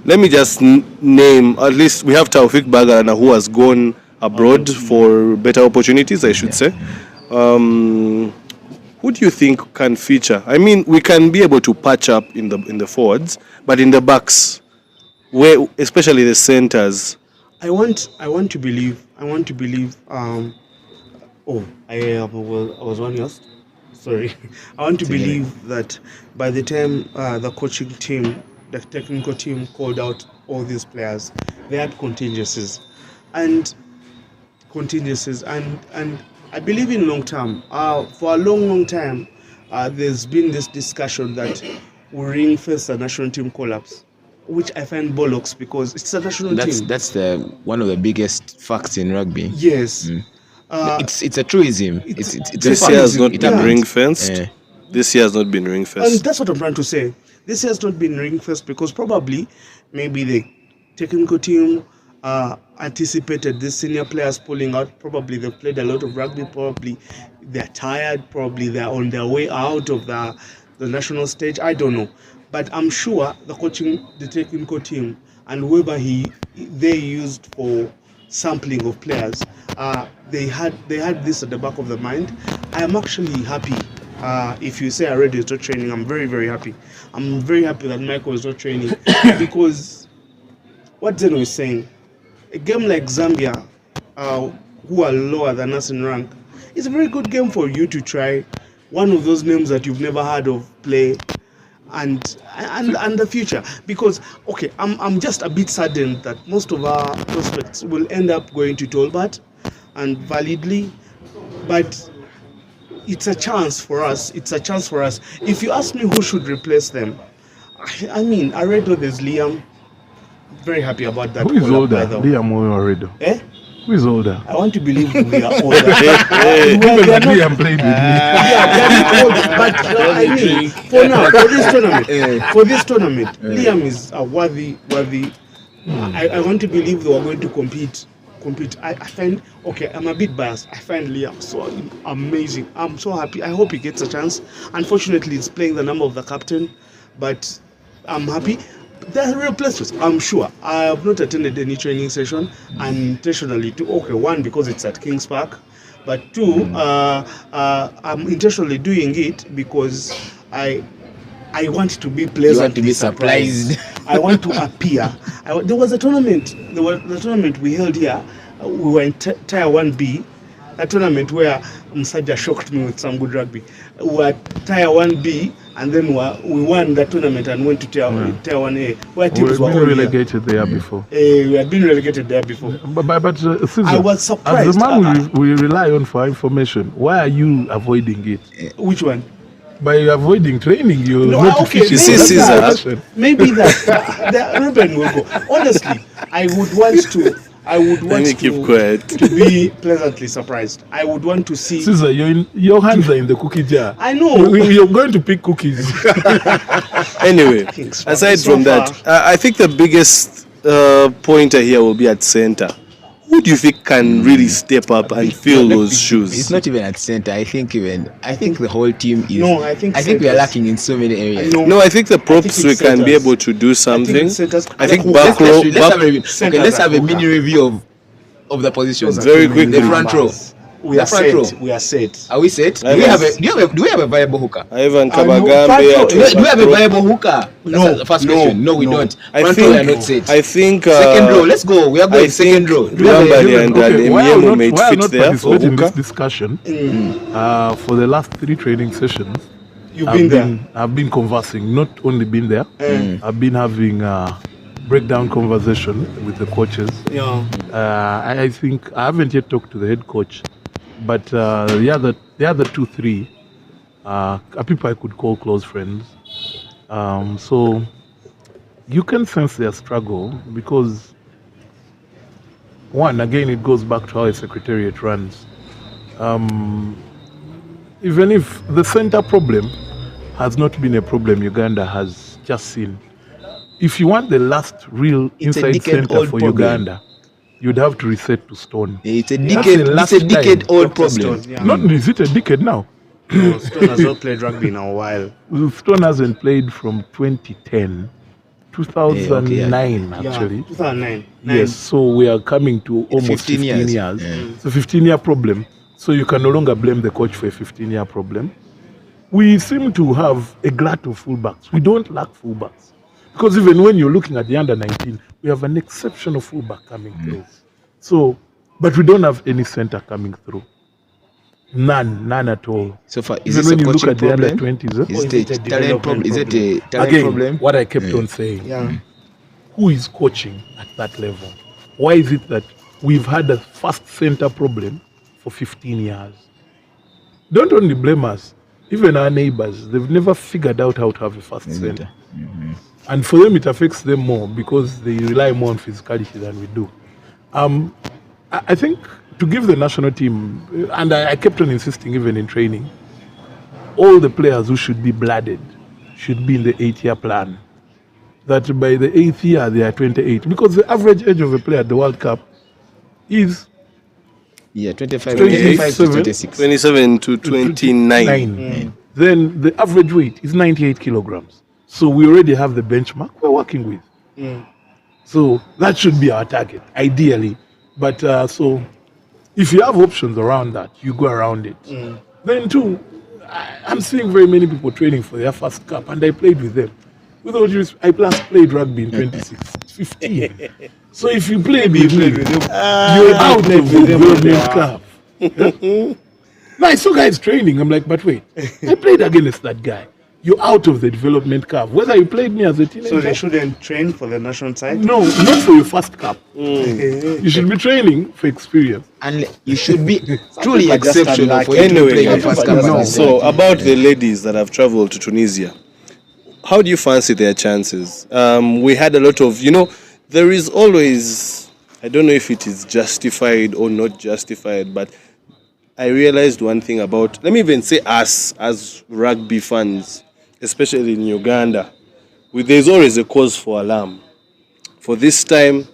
Let me just name, at least we have Taufik Bagarana, who has gone abroad for better opportunities, I should say. Who who do you think can feature? I mean, we can be able to patch up in the forwards, but in the backs, where especially the centers. I want to believe. I was one years. Sorry. I want to believe that by the time the coaching team, the technical team called out all these players, they had contingencies, and I believe in long term. For a long time, there's been this discussion that we ring-fence the national team collapse, which I find bollocks because it's a national team. That's the one of the biggest facts in rugby. Yes. It's a truism. It's This a year fact. has not It been happens. ring-fenced. Yeah. This year has not been And ring-fenced. that's what I'm trying to say. This has not been ring-fenced because probably maybe the technical team anticipated these senior players pulling out. Probably they've played a lot of rugby. Probably they're tired. Probably they're on their way out of the national stage. I don't know. But I'm sure the technical team and whoever they used for sampling of players, they had this at the back of the mind. I am actually happy. If you say already is not training, I'm very, very happy. I'm very happy that Michael is not training because what Zeno is saying, a game like Zambia, who are lower than us in rank, is a very good game for you to try one of those names that you've never heard of play and the future. Because okay, I'm just a bit saddened that most of our prospects will end up going to Tolbert, and validly, but it's a chance for us. If you ask me who should replace them, I mean, I read there's Liam. Very happy about that. Who is call-up, older, by the way. Liam or Alredo? Eh? Who is older? I want to believe we are older. Even that Liam played with me. I mean, for this tournament, Liam is a worthy. I want to believe they are going to compete. I find, okay, I'm a bit biased. I find Liam so amazing. I'm so happy. I hope he gets a chance. Unfortunately, he's playing the number of the captain, but I'm happy. There are real places, I'm sure. I have not attended any training session, and intentionally too. Okay, one, because it's at Kings Park, but two, I'm intentionally doing it because I want to be pleasantly surprised. I want to appear. There was a tournament. The tournament we held here. We were in Tier 1B. A tournament where Msaja shocked me with some good rugby. We were Tier 1B, and then we won the tournament and went to Tier 1A, where teams were We've all been relegated there before. we had been relegated there before. But Caesar, I was surprised. as the man we rely on for information, why are you avoiding it? Which one? By avoiding training, you're No, not okay, You see, Caesar, Maybe that Ruben will go. Honestly, I would want let me keep quiet. to be pleasantly surprised. I would want to see. Caesar, your hands are in the cookie jar. I know. You're going to pick cookies. Anyway, Thanks, aside so from that, far. I think the biggest pointer here will be at center. Who do you think can really step up and fill those shoes? It's not even at center. I think the whole team is. No, I think we are centers. lacking in so many areas. No, I think the props think we it's can be centers. able to do something. centers- I think Let's- back row. Let's have a mini review of the positions. Very quickly. The front row. We are The front row. set. We are set. Are we set? Do we have a viable hooker? Ivan no, Kabagambe. front row. at Do we have a back row. viable hooker? That's the first question. No, we don't. I Front row, we are not think. set. I think. Second row, let's go. We are going I second think row. Lambali and why are Emiemo might why are fit not there for participating in this hooker. discussion? For the last 3 training sessions, You've been there. I've been conversing, not only been there. I've been having breakdown conversation with the coaches. Yeah. I think I haven't yet talked to the head coach, but the other 2-3 are people I could call close friends. So you can sense their struggle because one, again, it goes back to how a secretariat runs. Even if the center problem has not been a problem Uganda has just seen, if you want the last real It's a inside decade-old center for problem. Uganda, you'd have to reset to Stone. It's a That's decade. the last It's a decade-old Dr. problem. Stone, yeah. Not is it a decade now? No, Stone has not played rugby in a while. Stone hasn't played from 2010, 2009 actually. 2009. Yes, so we are coming to almost 15 15 years. years. Yeah. It's a 15-year problem. So you can no longer blame the coach for a 15-year problem. we seem to have a glut of fullbacks. We don't lack fullbacks. Because even when you're looking at the under-19, we have an exceptional fullback coming through. So, but we don't have any center coming through. None at all. So far, is Even this when a you look coaching at the problem? under-20s, Is it a talent problem? Is it a talent again, problem? what I kept on saying, Yeah. who is coaching at that level? Why is it that we've had a first center problem for 15 years? Don't only blame us. Even our neighbors, they've never figured out how to have a first center. And for them, it affects them more because they rely more on physicality than we do. I think to give the national team, and I kept on insisting even in training, all the players who should be blooded should be in the 8-year plan. That by the 8th year, they are 28. Because the average age of a player at the World Cup is 25 28, to 26. 27 to 29. Then the average weight is 98 kilograms. So we already have the benchmark we're working with. So that should be our target, ideally. But so if you have options around that, you go around it. Then too, I'm seeing very many people training for their first cup, and I played with them. With all due respect, I last played rugby in 2015. So if you played with me, you're out of the development cup. Now I saw guys training. I'm like, but wait, I played against that guy. You're out of the development curve. Whether you played me as a teenager. So they shouldn't train for the national side? No, not for your first cup. You should be training for experience. And you should be truly are just exceptional unlucky. for you to Anyway, play your first cup. No. So about the ladies that have traveled to Tunisia, how do you fancy their chances? We had a lot of, there is always, I don't know if it is justified or not justified, but I realized one thing about, let me even say us as rugby fans, especially in Uganda, there's always a cause for alarm. For this time,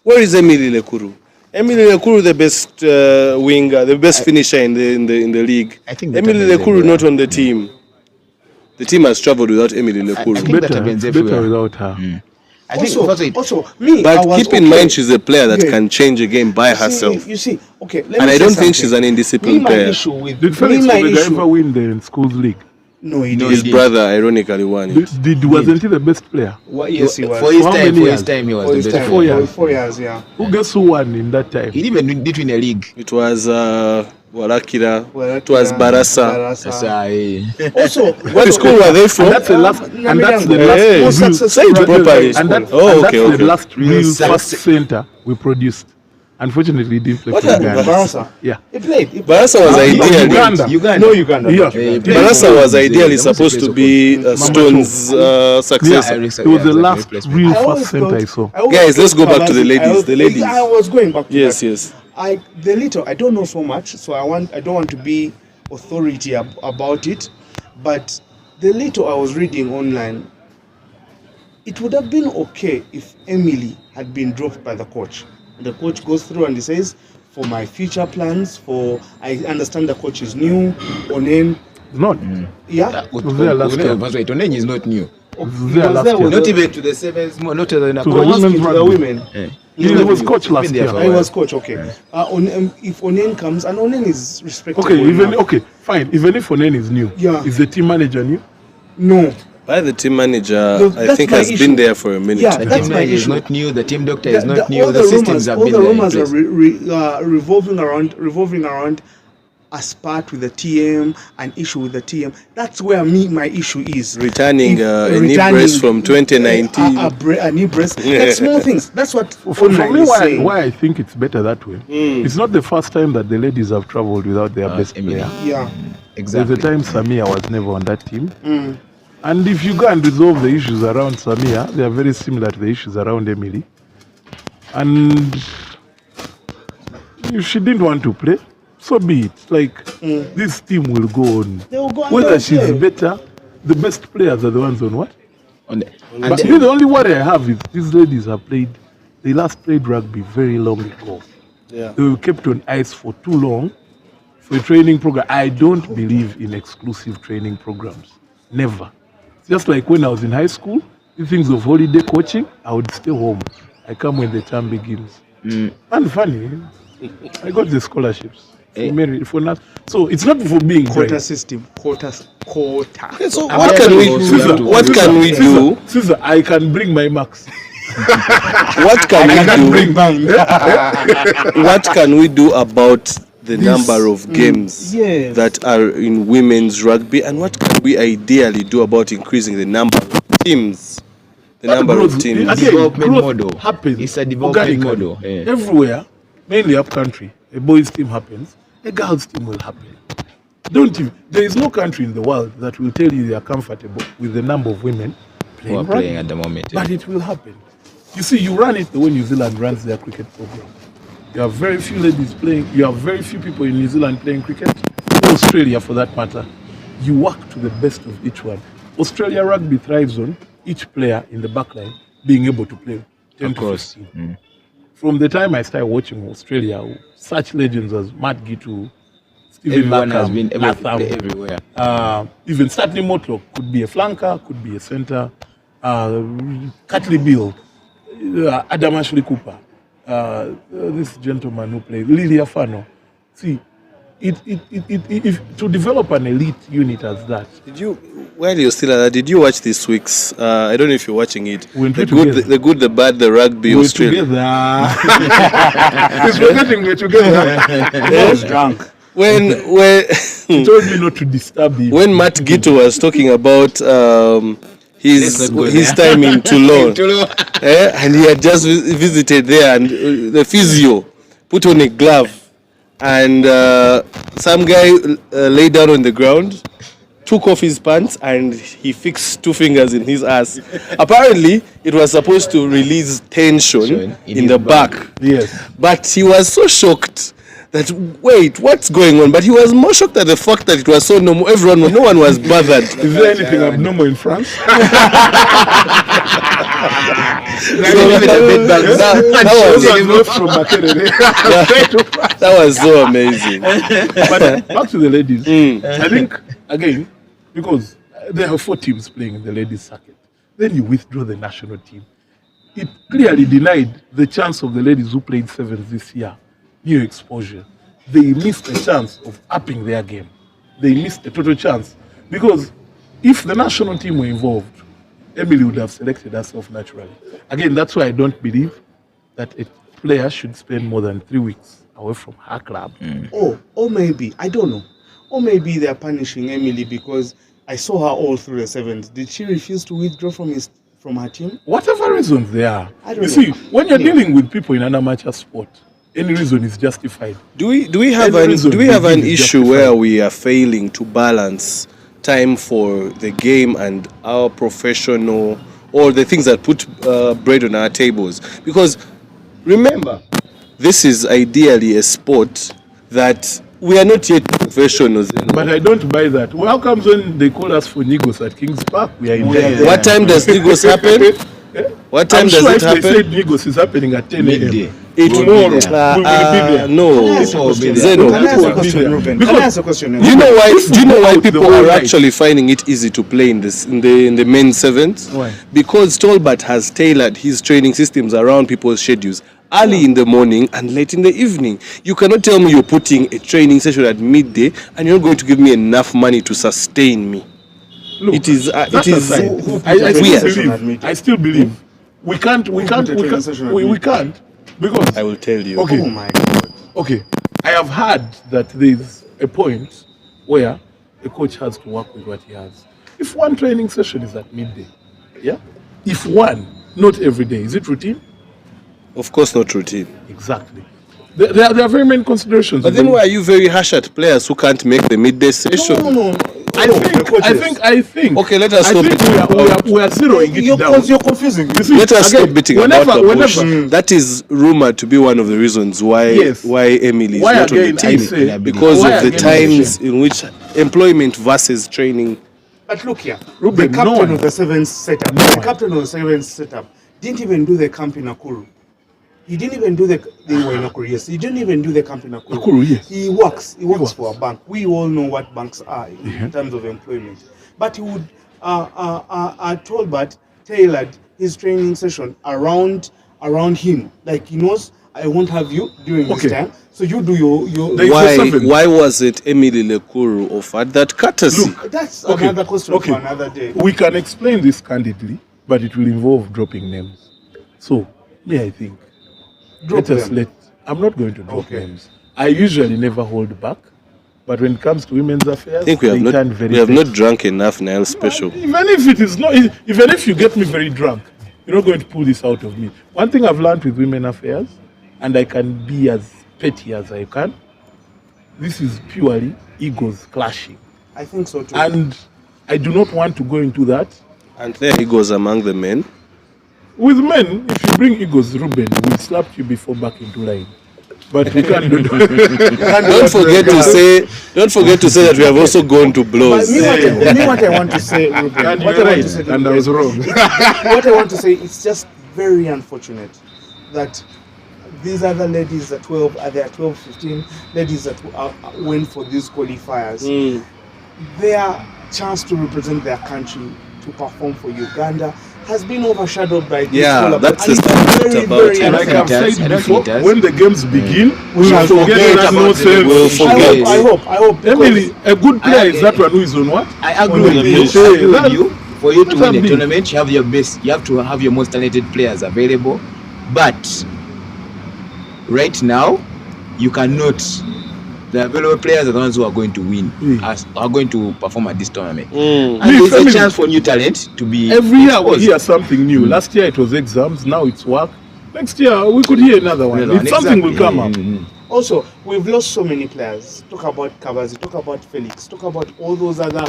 where is Emily Lekuru? Emily Lekuru, the best winger, the best finisher in the league. I think that Emily happens Lekuru everywhere. not on the team. The team has travelled without Emily Lekuru. I think that happens Better everywhere. without her. I think Also, me, I But was keep in okay. mind, she's a player that Okay. can change a game by herself. You see, okay. Let And me I say don't think something. she's an indisciplined Me, my player. issue with Did me, Felix my Obega issue. ever win the schools league? No, he No, did. His brother ironically won it. Wasn't he the best player? Yes, he was. For his How time, many for years? his time, he was For the his best time, Four player. years. 4 years, yeah. Who guess who won in that time? He didn't win a league. It was Warakira. Well, It was Barasa. That's why. Also, What school were they from? And that's the last. And that's the last. Hey, most real- successful say it rugby properly. player. And that's, Oh, and okay, that's okay. the last real success. first center we produced. Unfortunately, he didn't play What for happened? Uganda. Barasa. Yeah. He played. He played. Barasa was ideally. Uganda. Uganda. No, Uganda. Yeah. not Uganda. Barasa was ideally They must supposed play to be Mama Stone's Yeah, successor. it was the last real I first always center I thought- saw. I always Guys, let's thought go back to the Kalazi- ladies, I was- the ladies. I was going back to Yes, that. yes. I don't know so much, so I don't want to be authority about it, but the little I was reading online, it would have been okay if Emily had been dropped by the coach. The coach goes through and he says, for my future plans, I understand the coach is new, Onen, Not. yeah. Was there last year. Wait, Onenyi is not new. Was He there was last there year. with Not the- even to the sevens, not to the To the I'm asking women's to the rugby. women. He was coach last Been there year. for a I while. was coach, okay. If Onen comes, and Onen is respectable. Okay, enough. fine. Even if Onen is new, Yeah. is the team manager new? No. By the team manager, I That's think my has issue. been there for a minute. Yeah, The that's team my manager is issue. not new. The team doctor is not all new. The systems have all been the there in rumors are place. revolving around a spat with the TM, an issue with the TM. That's where my issue is. Returning If- a knee brace from 2019. a knee brace. Like small things. That's what For online me, is saying. why I think it's better that way. It's not the first time that the ladies have traveled without their best Emily. player. Yeah. Exactly. There's a time Samia was never on that team. And if you go and resolve the issues around Samia, they are very similar to the issues around Emily. And if she didn't want to play, so be it. Like, this team will go on. They will go on Whether their she's way. better, the best players are the ones on what? And But then- the only worry I have is these ladies have they last played rugby very long ago. Yeah. They were kept on ice for too long for a training program. I don't believe in exclusive training programs. Never. Just like when I was in high school, in things of holiday coaching, I would stay home. I come when the term begins. And funny, I got the scholarships. for not. So it's not for being Quota great. system. Quota. Okay, so I'm what can we actually do? What can we do? Caesar, I can bring my marks. What can we do? bang. What can we do about the number of games yes. that are in women's rugby, and what can we ideally do about increasing the number of teams? The number of teams. Again, development growth model. happens. It's a development organically. model. Yeah. Everywhere, mainly up country, a boys' team happens, a girls' team will happen. Don't you? There is no country in the world that will tell you they are comfortable with the number of women Who are playing playing rugby. at the moment. But it will happen. You see, you run it the way New Zealand runs their cricket program. You have very few ladies playing. You have very few people in New Zealand playing cricket. Australia, for that matter, you work to the best of each one. Australia rugby thrives on each player in the backline being able to play 10 Across. to 15. From the time I started watching Australia, such legends as Matt Gitu, Stephen Everyone has Latham, been able to Latham, play everywhere. even Statney Motlock could be a flanker, could be a centre. Catley Bill, Adam Ashley Cooper, this gentleman who plays Lilia Fano. See, if to develop an elite unit as that, Did you, while you're still at that, did you watch this week's? I don't know if you're watching it. We'll The play good, together. the good, the bad, the rugby, we're Australia. together. He's forgetting we're together. I was drunk. When He told me not to disturb him. when Matt Gito was talking about his Let's not go his there. time in Toulon, and he had just visited there, and the physio put on a glove, and some guy lay down on the ground, took off his pants, and he fixed 2 fingers in his ass. Apparently, it was supposed to release tension In in his the back. back, Yes. but he was so shocked that, wait, what's going on? But he was more shocked at the fact that it was so normal. No one was bothered. Is there anything abnormal in France? That was so amazing. But back to the ladies. I think, again, because there are 4 teams playing in the ladies' circuit, then you withdraw the national team. It clearly denied the chance of the ladies who played sevens this year new exposure. They missed a chance of upping their game. They missed a total chance. Because if the national team were involved, Emily would have selected herself naturally. Again, that's why I don't believe that a player should spend more than 3 weeks away from her club. Or maybe, I don't know. Or maybe they're punishing Emily because I saw her all through the sevens. Did she refuse to withdraw from her team? Whatever reasons they are. I don't You know. see, when you're dealing with people in an amateur sport, any reason is justified. Do we have Any an reason is issue justified. where we are failing to balance time for the game and our professional, or the things that put bread on our tables? Because remember, this is ideally a sport that we are not yet professionals. But I don't buy that. Well, how comes when they call us for Nigos at King's Park, we are in there? What time does Nigos happen? What time I'm does sure it if they happen? said Nigos is happening at 10 Midday. a.m. It Tomorrow, be there. we will be there. No, People will be there. Zeno. Can I ask a People question, will be Ruben? there. Can I ask a question? Do you know why? Do you know why Out the people whole are night. actually finding it easy to play in the men's sevens? Why? Because Tolbert has tailored his training systems around people's schedules. Early in the morning and late in the evening. You cannot tell me you're putting a training session at midday and you're not going to give me enough money to sustain me. Look, It is. that It is. aside, who I weird. still believe. I still believe. We can't. We can't. put a We training can't. session at We midday? can't because. I will tell you. Okay. Oh my God. Okay, I have heard that there's a point where a coach has to work with what he has. If one training session is at midday, yeah? If one, not every day, is it routine? Of course, not routine. Exactly. There are very many considerations. But then why are you very harsh at players who can't make the midday session? No. I think. Okay, let us I stop think it. we are zeroing it down. You're confusing. You see, Let us again, stop beating whenever, about the bush. whenever, That is rumored to be one of the reasons why Yes. Emily is Why not on again, the I team, say- because why of the again, I times in which employment versus training. But look here, Ruben, the captain no one- of the sevens setup, No the one. captain of the sevens setup didn't even do the camp in Nakuru. He didn't even do they were in Nakuru, yes. He didn't even do the camp in Nakuru. Nakuru, yes. He works works. for a bank. We all know what banks are in terms of employment. But he would, Tolbert tailored his training session around him. Like he knows I won't have you during Okay. this time. So you do your There is a 7. Why wasn't Emily Lekuru offered that courtesy? Look, That's Okay, another question okay. for another day. We can explain this candidly, but it will involve dropping names. So, I think. Drop them. I'm not going to drop Okay. names. I usually never hold back, but when it comes to women's affairs, I think we have not drunk enough Nile special. Even if it is not, even if you get me very drunk, you're not going to pull this out of me. One thing I've learned with women affairs, and I can be as petty as I can, this is purely egos clashing. I think so too. And I do not want to go into that. And there he goes among the men. With men, if you bring egos, Ruben, we'll slap you before back into line. But we can't do that. Don't forget to say that we have also gone to But blows. me, what I want to say, Ruben, And what you're I want right, to say, and I was wrong. what I want to say, it's just very unfortunate that these other ladies at 12, there are 12, 15 ladies that went for these qualifiers. Their chance to represent their country, to perform for Uganda, has been overshadowed by this. Yeah, that's the very, about very it. Like I've does. said I don't before, think it does. when the games begin, we shall shall forget forget that about no it. save. We'll forget. I hope. Emily, a good player is I- that one who is on what? I agree On with the you. pitch. I agree That- with you. For you to that's win a me. tournament, you have your best. You have to have your most talented players available. But right now, you cannot. The available players are the ones who are going to win, are going to perform at this tournament. And Me, there's a family- chance for new talent to be. Every year we exposed. hear something new. Last year it was exams, now it's work. Next year we could hear another one. Another one, Something will exactly. come up. Also, we've lost so many players. Talk about Kavazi, talk about Felix, talk about all those other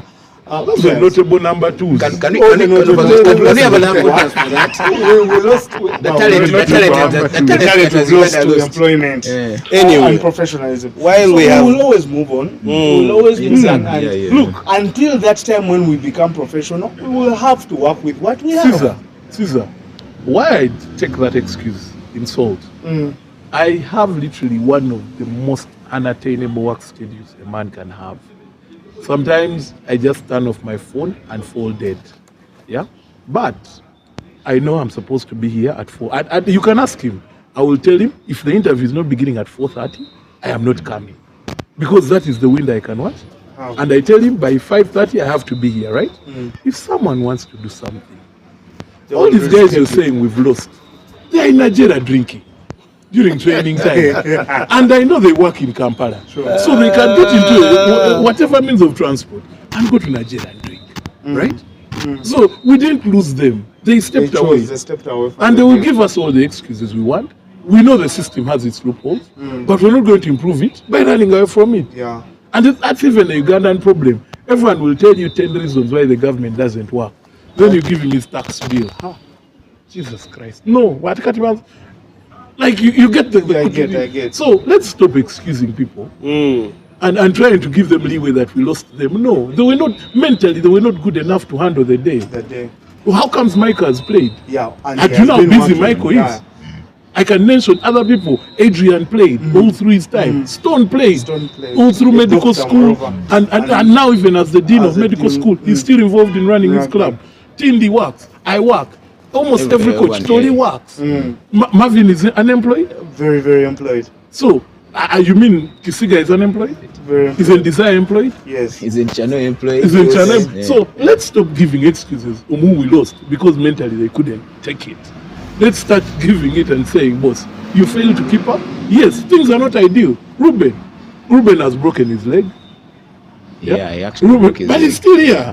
Those are players. notable number twos. Can we no, have no, a number for that? we lost The we're talent not that has we've lost Uganda to lost. employment Anyway, and professionalism. while So we have- will always move on. We'll always move on. Exactly. And Yeah. Look, until that time when we become professional, we will have to work with what we have. Caesar, why I take that excuse, insult? I have literally one of the most unattainable work schedules a man can have. Sometimes I just turn off my phone and fall dead. Yeah? But I know I'm supposed to be here at 4. You can ask him. I will tell him if the interview is not beginning at 4:30, I am not coming. Because that is the window I can watch. Oh. And I tell him by 5:30 I have to be here, right? If someone wants to do something, all these guys you're saying we've lost, they are in Nigeria drinking during training time. And I know they work in Kampala. So they can get into whatever means of transport and go to Nigeria and drink. Right? So we didn't lose them. They stepped away. They stepped away from And the they will game. give us all the excuses we want. We know the system has its loopholes, but we're not going to improve it by running away from it. Yeah. And that's even a Ugandan problem. Everyone will tell you 10 reasons why the government doesn't work. Then you give him his tax bill. Jesus Christ. No, what can't you like you get the I get. So let's stop excusing people and trying to give them leeway that we lost them. No, they were not mentally, they were not good enough to handle the day. That day. Well, how comes Micah has played? Yeah. And he you has know how been busy working. Michael Yeah. is. I can mention other people. Adrian played all through his time. Stone played Stone played. all through The medical doctor, school. moreover. And now even as the dean As of the medical dean, school, he's still involved in running his Rugby. club. Tindi works. I work. Almost every coach. Everyone, Tony yeah. works. Marvin is unemployed. Very, very employed. So, you mean Kisiga is unemployed? Very Is in Desire employed? Yes. He's in Channel employee. Is in China. Yeah. So let's stop giving excuses on who we lost because mentally they couldn't take it. Let's start giving it and saying, boss, you failed to keep up? Yes, things are not ideal. Ruben has broken his leg. Yeah, he actually broke his But leg. he's still here.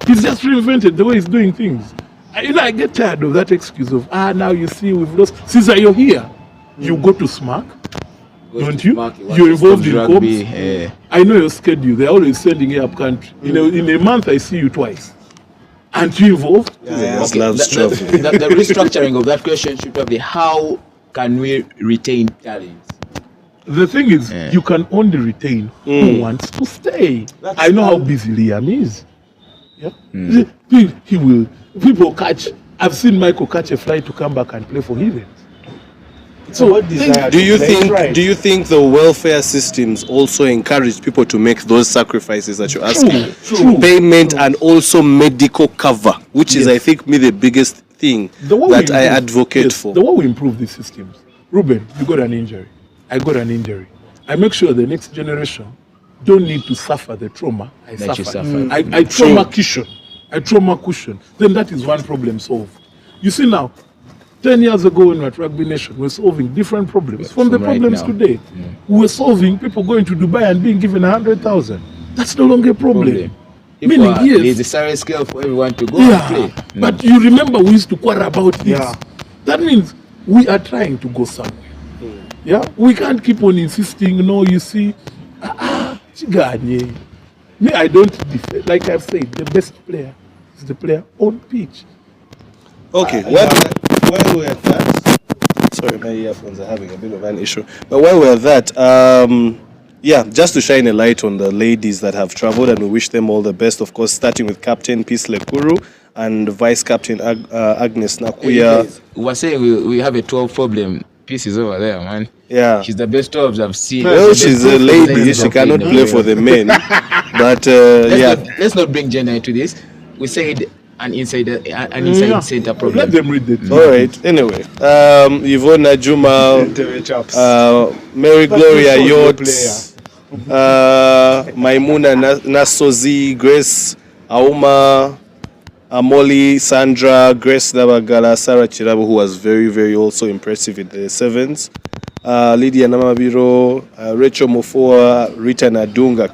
He's just reinvented the way he's doing things. I get tired of that excuse of, now you see we've lost. Caesar, you're here. You go to SMAC, don't you? You're involved in rugby. COPs. I know your schedule. They're always sending you up country. In a month, I see you twice. Aren't you involved? This loves trophy. The restructuring of that question should probably how can we retain talent? The thing is, you can only retain who wants to stay. I know how busy Liam is. Yeah? He will. People catch. I've seen Michael catch a flight to come back and play for Heathens. So what desire? Do you to play? think Right. do you think the welfare systems also encourage people to make those sacrifices that you're asking? True. Payment and also medical cover, which is I think the biggest thing The way that we I improve- advocate yes, for. The way we improve these systems Ruben, you got an injury. I got an injury. I make sure the next generation don't need to suffer the trauma I That you suffered. suffered. I trauma cushion. I trauma cushion. Then that is one problem solved. You see now, 10 years ago when we were at Rugby Nation, we were solving different problems from the right problems now. today. We were solving people going to Dubai and being given 100,000. That's no longer a problem. Meaning, yes. There's a salary scale for everyone to go Yeah, and play. but you remember we used to quarrel about this. Yeah. That means we are trying to go somewhere. Yeah, we can't keep on insisting. No, you see, Chiganye. Me, I don't defend. Like I've said, the best player is the player on pitch. Okay, while we're at that, sorry, my earphones are having a bit of an issue. But while we're at that, yeah, just to shine a light on the ladies that have traveled, and we wish them all the best. Of course, starting with Captain Peace Lekuru and Vice Captain Agnes Nakuya. We were saying we have a 12 problem. Peace is over there, man. Yeah. She's the best 12s I've seen. Well, She's the she's best a 12s lady. ladies She have cannot played. play for the men. But Let's not bring gender into this. We said an inside center problem. Let them read it. All right. Anyway, Yvonne Najuma, Mary Gloria Yachts, Maimuna Nasozi, Grace Auma, Amoli, Sandra, Grace Nabagala, Sarah Chirabu, who was very, very also impressive in the sevens. Lydia Namabiro, Rachel Mofoa, Rita Nadunga,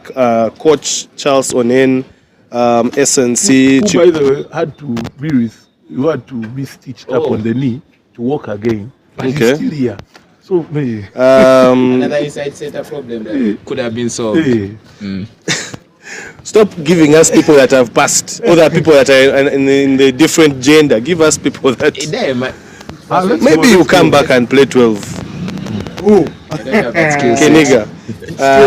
Coach Charles Onen, SNC. Who, by the way, had to be with, you had to be stitched up on the knee to walk again. But Okay. he's still here. So, hey, Another inside center problem that could have been solved. hey. Stop giving us people that have passed, other people that are in the different gender. Give us people that. Maybe you come back and play 12. I don't have that skill set. Keniga.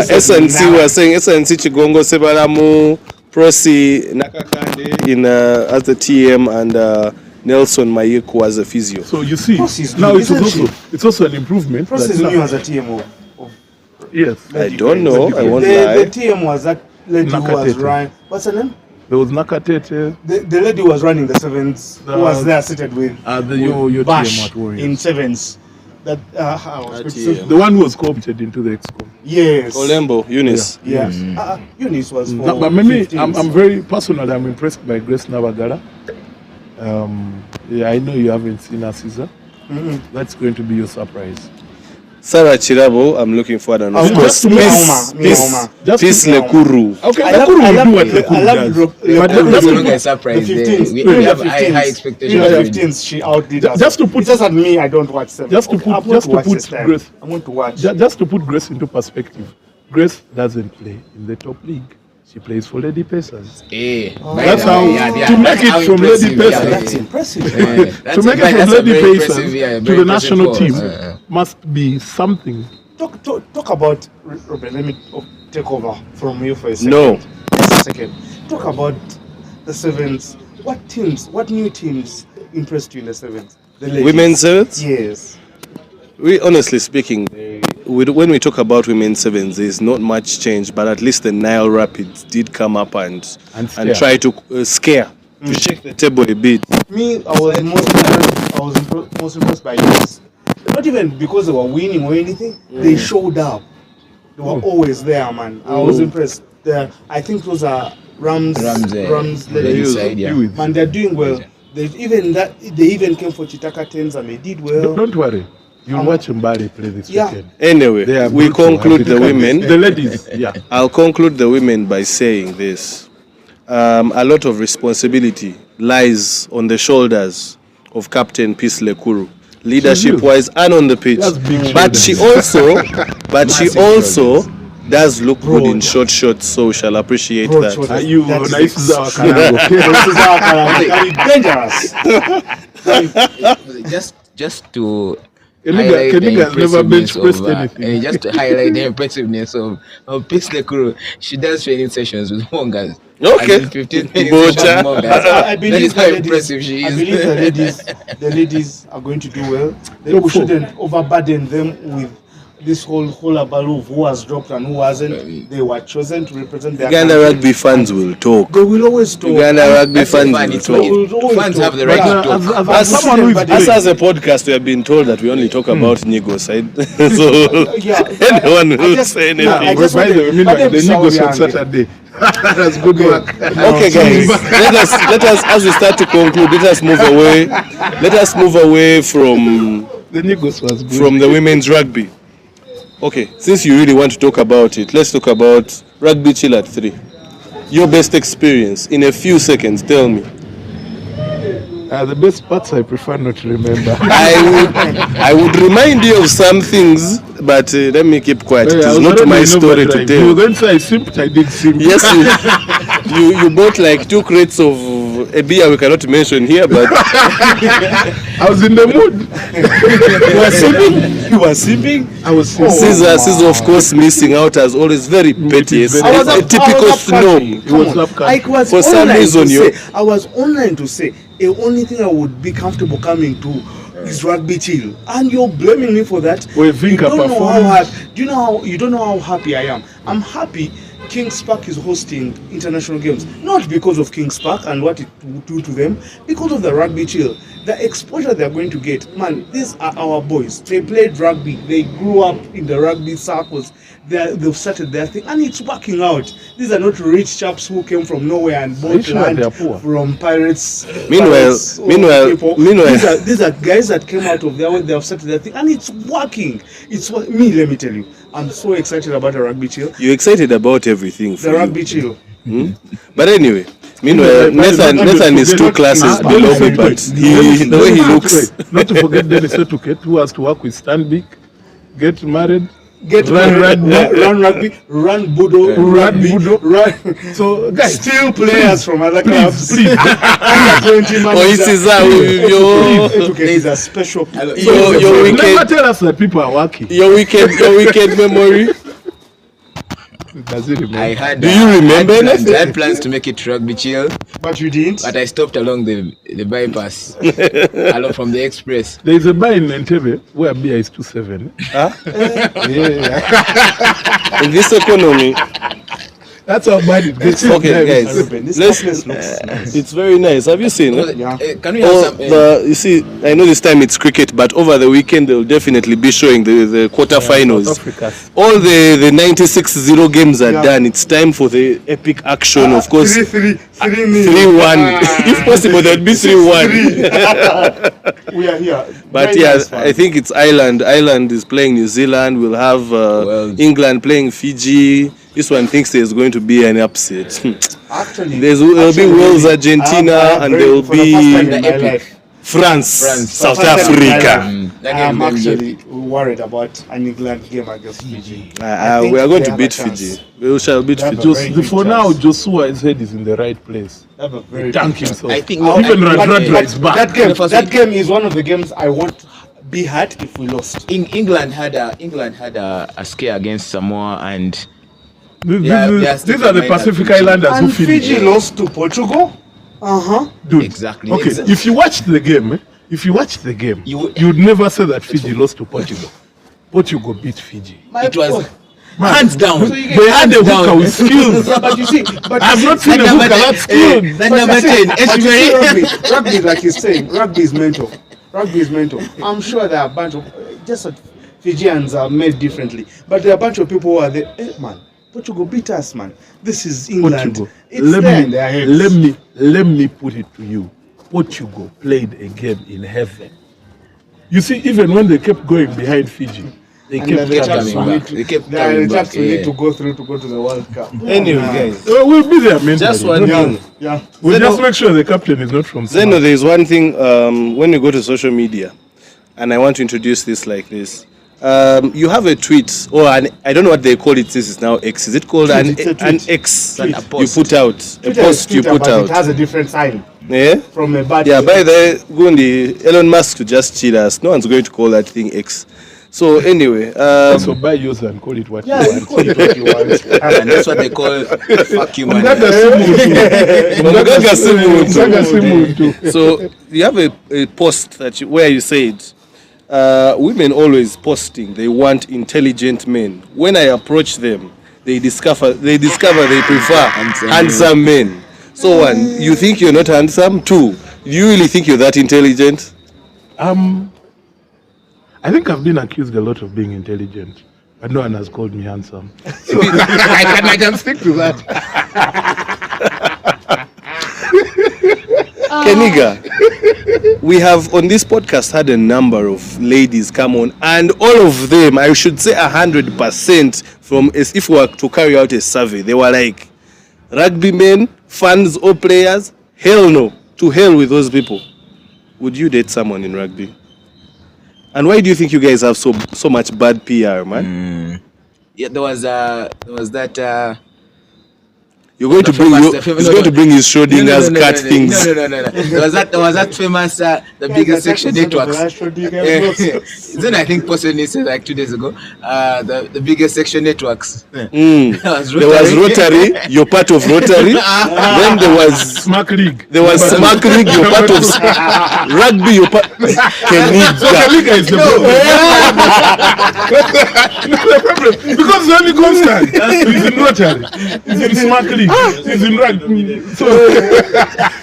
SNC was saying SNC Chigongo Sebalamu, Prosi Nakakande in as the TM and Nelson Mayeku as a physio. So you see, Process now new, it's isn't also it's also an improvement. Process that new now- as a TMO. Yes, I don't know. I won't The lie. TM was that lady who was Nakatete. running. What's her name? there was Nakatete. The lady who was running the sevens, who was there seated with Your Bash TM at Warriors. in sevens. That I was TM. The one who was co-opted into the EXCO. yes. Olembo, Eunice. Yes. Eunice was for No, but maybe 15s. I'm very personally I'm impressed by Grace Navagala. Yeah, I know you haven't seen her, Caesar. That's going to be your surprise. Sarah Chirabo, I'm looking forward, and of Just course, to make Peace Lekuru. Okay, I love- Lekuru I will love- do what I Lekuru love does. But But I'm just no to longer put- surprised. the There. 15s. We Even have the high 15s. expectations. Even the with- 15s, she outdid us. Just to put- It's just that me, I don't watch them. Just to put- I'm going just to watch put this time. Grace- I'm going to watch. Just to put Grace into perspective, Grace doesn't play in the top league. She plays for Lady Pacers. Eh, That's how to make it from Lady Yeah, Pacers. that's impressive. To make it from Lady Pacers to the national team must be something. Talk about Robert. Let me take over from you for a second. No. Just a second. Talk about the sevens. What new teams impressed you in the sevens? The ladies. Women's sevens? Yes. We honestly speaking, when we talk about women's sevens, there's not much change, but at least the Nile Rapids did come up and scare. try to scare, to shake the table a bit. Me, I was most impressed by this. Not even because they were winning or anything. They showed up. They were always there, man. I was impressed. I think those are Rams ladies ladies. side, yeah. Man, they're doing well. They even came for Chitaka Tens and they did well. Don't worry. You'll watch Mbali play this Yeah. weekend. Anyway, They are we brutal. conclude the women. The ladies, yeah. I'll conclude the women by saying this. A lot of responsibility lies on the shoulders of Captain Peace Lekuru, leadership-wise and on the pitch. That's big But she also does look good in Broad. short shorts, so we shall appreciate Broad that. shoulders. Are you That's nice six. as our Dangerous. Just to Keniga highlight the has never bench impressiveness pressed of, anything. and just to highlight the impressiveness of Peace Lekuru, she does training sessions with Mongas. Okay. And 15 minutes Bocha. with Mongas. I That believe is the how ladies, impressive she I is. believe the ladies are going to do well. We shouldn't overburden them with this whole hullabaloo of who was dropped and who wasn't. They were chosen to represent their Uganda country. rugby fans will talk. They will always talk. Uganda rugby That's the fans fun. will It's talk. like fans have the right to talk. As someone who is Us as a podcast, we have been told that we only talk about Nigo side. So anyone who say anything. I just by the way, meanwhile, the Nigos on Saudi Saturday. That's good work. Okay, guys, let us as we start to conclude, let us move away. Let us move away from The Nigos was good. from the women's rugby. Okay, since you really want to talk about it, let's talk about rugby chill at 3. Your best experience in a few seconds. Tell me. The best parts I prefer not to remember. I would remind you of some things, but let me keep quiet. It I is was not already my in story to overdrive. You were tell. going to say I simped, I did simp. Yes, you bought like 2 crates of a beer we cannot mention here, but I was in the mood. you were sipping. You were sipping. I was simping. Caesar, of course, missing out as always. Very petty. is very- A typical snob. It was slap I country. was For some online reason, to you- say, I was online to say the only thing I would be comfortable coming to is rugby chill, and you're blaming me for that. Well, You Vinca don't know how performed. happy. Do you know how? You don't know how happy I am. I'm happy. Kings Park is hosting international games, not because of Kings Park and what it will do to them, because of the rugby chill. The exposure they're going to get, man. These are our boys. They played rugby. They grew up in the rugby circles. They've started their thing, and it's working out. These are not rich chaps who came from nowhere and bought sure land they are poor? from pirates. Meanwhile- people. meanwhile- These are guys that came out of their way. They have started their thing, and it's working. Me. Let me tell you, I'm so excited about the rugby chill. You're excited about everything. The For you. rugby chill. But anyway, meanwhile, Nathan is 2 classes below me, but the way he looks. Not to forget Dennis Etuket, who has to work with Stanbic, get married. Get Run run rugby, run Budo, rugby, Budo. run. So, guys, Steal players from other clubs. please. Under 20 Oh, manager. this is how your Etuket is a special. your Never weekend tell us that people are working. your weekend memory. Does it remember? I had. Do you remember I anything? had plans to make it rugby chill, But you didn't. but I stopped along the bypass, along from the express. There is a bar in Entebbe where beer is 2.7. Huh? Yeah. In this economy, That's how bad it gets. okay, guys, This let's. place looks nice. It's very nice. Have you seen it? Yeah. Can we have Oh, some? you see, I know this time it's cricket, but over the weekend they'll definitely be showing the quarterfinals. South Africa. All the 96-0 games are Yeah. done. It's time for the epic action, of course. 3-1. 3-1. If possible, there'll be 3-1. We are here. But Very yeah, nice fun. I think it's Ireland. Ireland is playing New Zealand. We'll have England playing Fiji. This one thinks there's going to be an upset. Actually, There'll be Wales, Argentina, and there'll for the first time in be my life, France, South First time in my Africa. life, That I game am will be actually worried about an England game against Fiji. I think We are going they to have beat a chance. Fiji. We shall beat They have a Fiji. very big For now, chance. Joshua's head is in the right place. They have a very Thank big chance. himself. I think Even no, Radradra is back. That game is one of the games I won't be hurt if we lost. England had a scare against Samoa, and These they are these are the Pacific Islanders who And finished. Fiji lost to Portugal. Dude, Exactly. Okay, if you watch the game, you'd never say that Fiji lost to Portugal. Portugal beat Fiji. it was Man, hands down. They had a hooker with skills. Yeah, but you see, I've not seen a hooker that skilled. That number 10, But you see, Echeverry. rugby, like he's saying, rugby is mental. Rugby is mental. I'm sure there are a bunch of just that Fijians are made differently, but there are a bunch of people who are there. Hey, man, Portugal beat us, man. This is England. Portugal. It's there in their heads. Let me put it to you. Portugal played a game in heaven. You see, even when they kept going behind Fiji, they And kept the coming chaps coming we back. need They to, kept there are coming the chaps back, we yeah. need to go through to go to the World Cup. Anyway, guys, We'll be there mentally. just one Yeah, thing. yeah. We'll Zeno- just make sure the captain is not from Zeno, South. there is one thing when you go to social media, and I want to introduce this like this. You have a tweet, or I don't know what they call it. This is now X. Is it called Tweet, it's a an tweet. X Tweet. you put out? Twitter A is post you Twitter, put but out. It has a different sign Yeah? from a bad. Yeah, by the Gundi, Elon Musk to just cheat us. No one's going to call that thing X. So anyway, So buy yours and call it what Yeah, you you want. call it what you want. And that's what they call fuck you, man. Mgaga simu tu. so you have a post where you said women always posting they want intelligent men. When I approach them, they discover they prefer handsome men. So one, you think you're not handsome? Two, do you really think you're that intelligent? I think I've been accused a lot of being intelligent, but no one has called me handsome. So I can stick to that. Keniga, we have on this podcast had a number of ladies come on, and all of them, I should say 100%, from as if we were to carry out a survey, they were like, rugby men, fans or players, hell no, to hell with those people. Would you date someone in rugby? And why do you think you guys have so much bad PR, man? Yeah, there was that. You're going to bring his Schrodinger's cat things. No. There was that famous the biggest section networks. Then I think posted it like 2 days ago. The biggest section networks. There was Rotary. You're part of Rotary. Then there was Smack League. There was Smack League. You're part of rugby. You're part. Keniga is the problem. Because the only constant is in Rotary. Is in Smack League. Is in rugby. So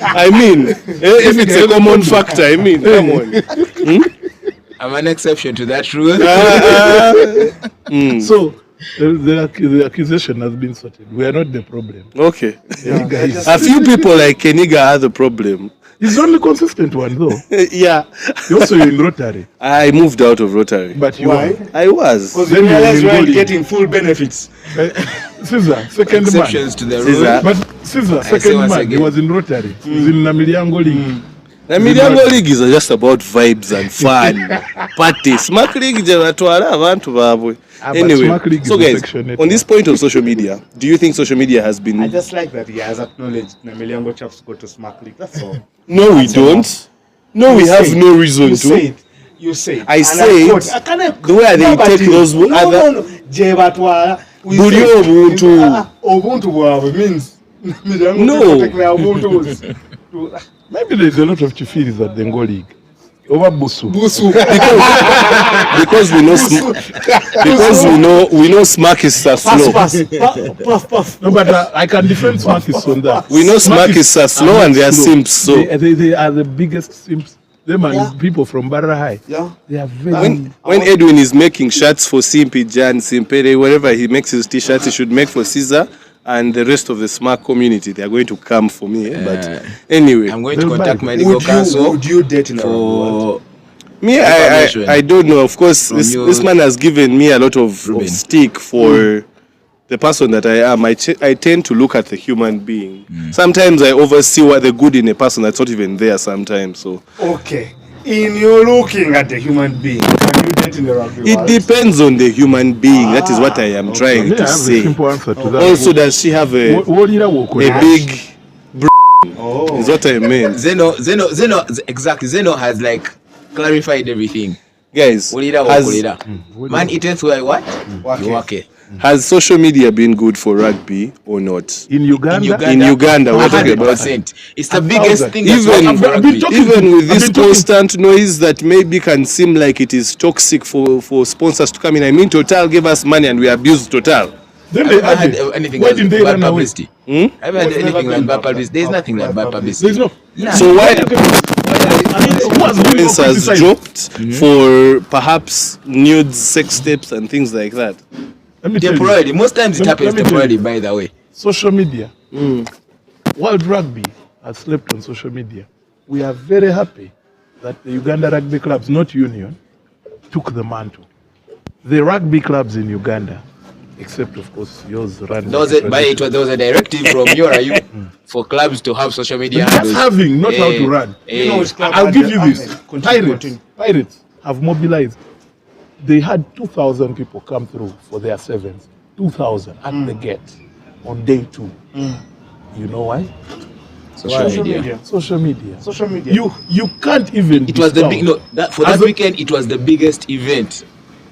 I mean, if it's a common factor, I mean, come on. I'm an exception to that rule. So the accusation has been sorted. We are not the problem. Okay. A few people like Keniga are the problem. He's the only consistent one, though. Yeah. You're also in Rotary. I moved out of Rotary. But you Why? are. I was. Because you realize you are getting full benefits. Caesar, second Exceptions man. to the Caesar. rule. But Caesar, say second once man, again. he was in Rotary. He's in Namiliango League. The Miliango League is just about vibes and fun. Party. Smack League is abantu babwe. Anyway, Smack League so is a guys, section network. on this point of social media, do you think social media has been... I just like that he has acknowledged Namiliango chaps go to Smack League. That's all. No, we don't. No, we have no reason You to. say it. You say it. I And say quote, it. I cannot- The way they take those No. Je batwala. We Buli say- obuntu. Obuntu bwabwe means Namiliango No. people take their Ubuntus. Maybe there's a lot of chifiris at the Ngo League. Over Busu. Because we know Smack is so slow. Puff. No, but I can defend Smarkies on that. We know Smack is so slow and they are simps. So They are the biggest simps. Them and people from Barra High. Yeah. They are very... when Edwin is making shirts for Simpi, Jan, Simpere, wherever he makes his t-shirts, he should make for Caesar and the rest of the Smack community. They are going to come for me. But anyway, I'm going to contact my legal Would counsel you date in a rugby for world? me, I don't know. Of course, this man has given me a lot of stick for the person that I am. I tend to look at the human being. Sometimes I oversee what the good in a person that's not even there sometimes. So Okay. In you looking at the human being, can you date in the rugby it world? depends on the human being. That is what I am trying Yeah, I to have a say. simple answer to that. Also, does she have a big Oh. is what I meant. Zeno, exactly. Zeno has like clarified everything. Guys, Ulira has, wakulira. Man eateth where what? Wake. You wake. has social media been good for rugby or not? In Uganda? In Uganda, we're talking about 100%. It's the biggest thing that's Even- working for I've been rugby. talking- Even with this I've been talking- constant noise that maybe can seem like it is toxic for sponsors to come in. I mean, Total gave us money and we abused Total. Then I've they never had added. anything Why like didn't they bad run away? publicity. I've had anything like bad publicity. There's nothing like bad publicity. There's no. Yeah. So why Who has been influencers criticized? dropped for perhaps nudes, sex tapes and things like that? Let me tell you. Temporarily. Most times it Let me happens tell temporarily, you. by the way. Social media. World Rugby has slept on social media. We are very happy that the Uganda rugby clubs, not union, took the mantle. The rugby clubs in Uganda, except of course yours, run. There was a directive from Owora for clubs to have social media Just handles. having, not how to run. You know which club I'll had give the- you this. Continue. Pirates have mobilized. They had 2,000 people come through for their sevens. 2,000 at the gate on day 2. You know why? Social media. Social media. Social media. You can't even. It was the big discount. for that weekend. It was the biggest event.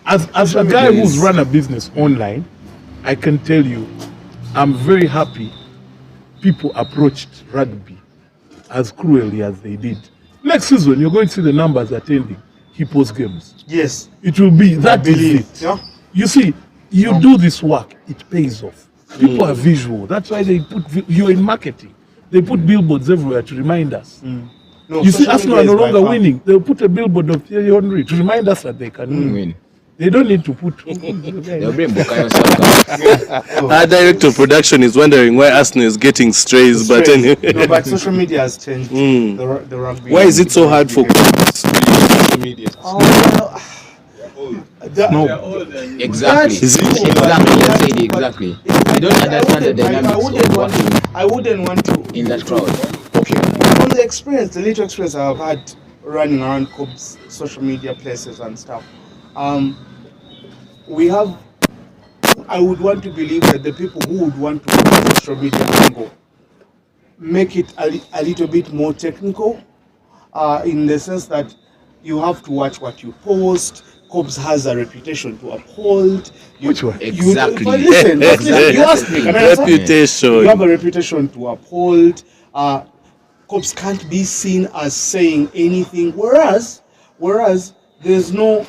As a guy who's run a business online, I can tell you, I'm very happy people approached rugby as cruelly as they did. Next season, you're going to see the numbers attending. Hippos games. Yes. It will be that is believe. it. Yeah. You see, you do this work, it pays off. People are visual. That's why they put you're in marketing. They put billboards everywhere to remind us. No, You see, social Arsenal media are no is by longer far- winning. They'll put a billboard of Thierry Henry to remind us that they can win. They don't need to put. They'll bring Bukayo Saka. Our director of production is wondering why Arsenal is getting strays, but Strange. anyway. No, but social media has changed the rugby. Why is it so hard for coaches to use social media? Exactly. Is it- Exactly. You said it exactly. You don't understand the dynamics of working I wouldn't want to in that crowd. Okay, from the experience, the little experience I've had running around clubs, social media places and stuff, we have. I would want to believe that the people who would want to use social media angle make it a little bit more technical, in the sense that you have to watch what you post. Cobbs has a reputation to uphold. Which one? Exactly. But listen, you asked me. Can I answer? Reputation. You have a reputation to uphold. Cops can't be seen as saying anything. Whereas there's no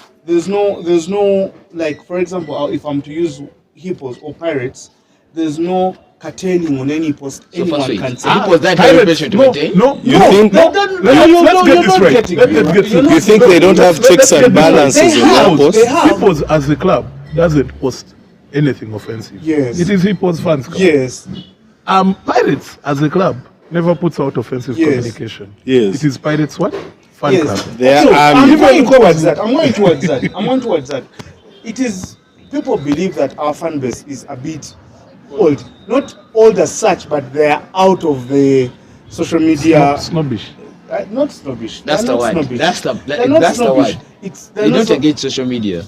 like, for example, if I'm to use hippos or pirates, there's no curtailing on any post. So Anyone first wait, can say. Hippos that Pirates, reputation to maintain? no. You think No, Let's get this right. Let's get you think they don't have checks and balances They on have, their they posts? have. Hippos as a club doesn't post anything offensive. Yes. It is Hippos fans club. Yes. Pirates as a club never puts out offensive Yes. communication. Yes. It is Pirates what? Fan Yes. club. They are So, army. I'm going towards that. I'm going towards that. It is, people believe that our fan base is a bit old. Not old as such, but they're out of the social media. Snobbish. Not snobbish. That's They're the not word. snobbish. That's the They're not that's the snobbish. word. They're They not don't so- engage social media.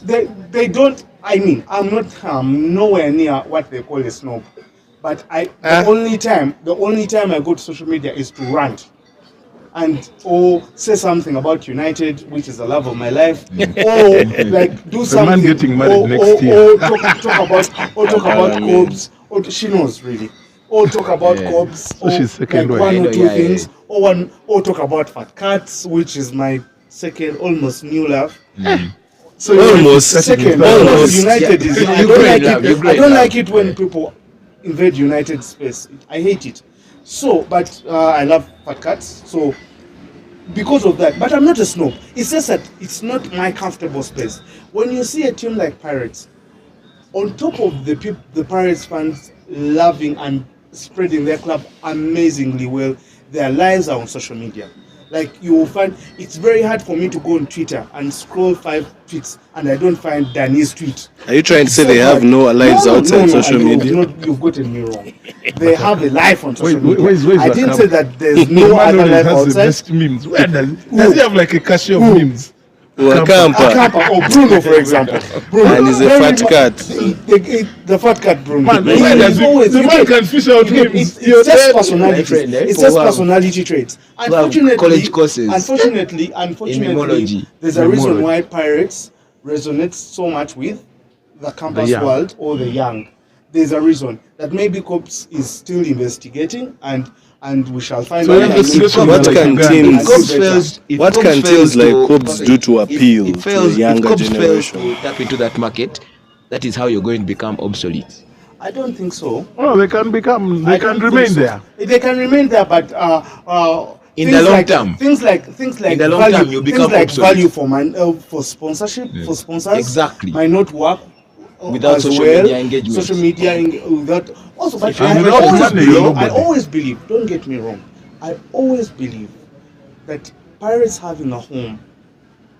They don't. I mean, I'm nowhere near what they call a snob. But the only time I go to social media is to rant and or say something about United, which is the love of my life, or like do something. man getting married or, next or, year. Or talk about Cobbs. Or she knows really. Or talk about Cobbs. So she's second like wife. one or two Yeah, things. Or talk about Fat Cats, which is my second almost new love. So Almost. second, Almost. United is. I You don't great like love, it. you I great don't love. like it when people invade United space. I hate it. So, but I love Fat Cats. So, because of that, but I'm not a snob. It's just that it's not my comfortable space. When you see a team like Pirates, on top of the Pirates fans loving and spreading their club amazingly well, their lives are on social media. Like, you will find it's very hard for me to go on Twitter and scroll 5 tweets and I don't find Danny's tweet. Are you trying to say they have no lives outside social media? You've gotten me wrong. They have a life on social Wait, media. where's I didn't Akam? say that there's no other Emmanuel life has the outside. best memes. Where does he have like a cache of memes? Wakampa. Akampa or Bruno, for example. Bruno. And he's a Very fat mu- cat. The fat cat Bruno. Man, He where does is he- always- the you man get- can fish out you get- memes. It's just My personalities. friend, It's for just wow. personality traits. have Unfortunately, college courses unfortunately, mimology. there's a reason Mimology. why Pirates resonates so much with the campus young. world or the young. There's a reason that maybe Cops is still investigating, and we shall find So out. the investigation What is can like teams- If Cobbs fails, if What Cobbs can fails teams like to- Cobbs do to appeal if to fails, the younger if Cobbs generation? fails to tap into that market, that is how you're going to become obsolete. I don't think so. Oh, they can become. I They can don't remain think so. there. They can remain there, but In things the long like, term. things like In the long value, term, you things become like obsolete. value for sponsorship, for sponsors, Exactly. might not work Without as social well. media engagement. Social media without also, but If you I without always money, believe. you're I nobody. always believe. Don't get me wrong. I always believe that Pirates having a home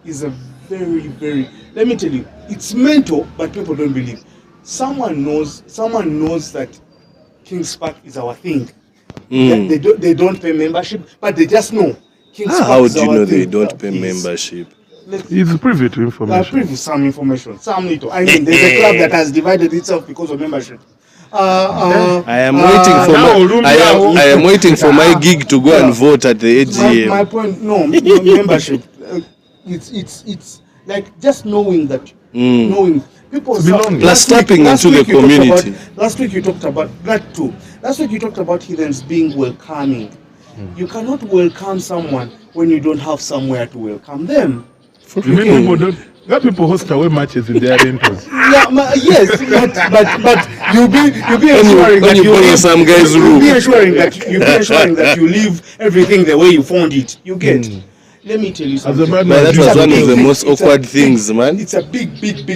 is a very, very. Let me tell you, it's mental, but people don't believe. Someone knows that Kings Park is our thing. They don't pay membership, but they just know. Kings Park How is do you our know they thing. don't pay Yes. membership? It's privy to I information. preview some information, some little. I mean, there's a club that has divided itself because of membership. I am waiting for now, I am waiting for my gig to go and vote at the AGM. My point, no, membership. It's like just knowing that, knowing people. belonging. Plus tapping into the community. Last week you talked about that too. Last week you talked about heathens being welcoming. You cannot welcome someone when you don't have somewhere to welcome them. You mean people don't? That people host away matches in their rentals. Yeah, yes, but you'll be ensuring that you borrow some guy's room. You'll be ensuring that you leave everything the way you found it. You get. Let me tell you something. man, But that It's was a one of the big- most it's a awkward big- things, man. It's a big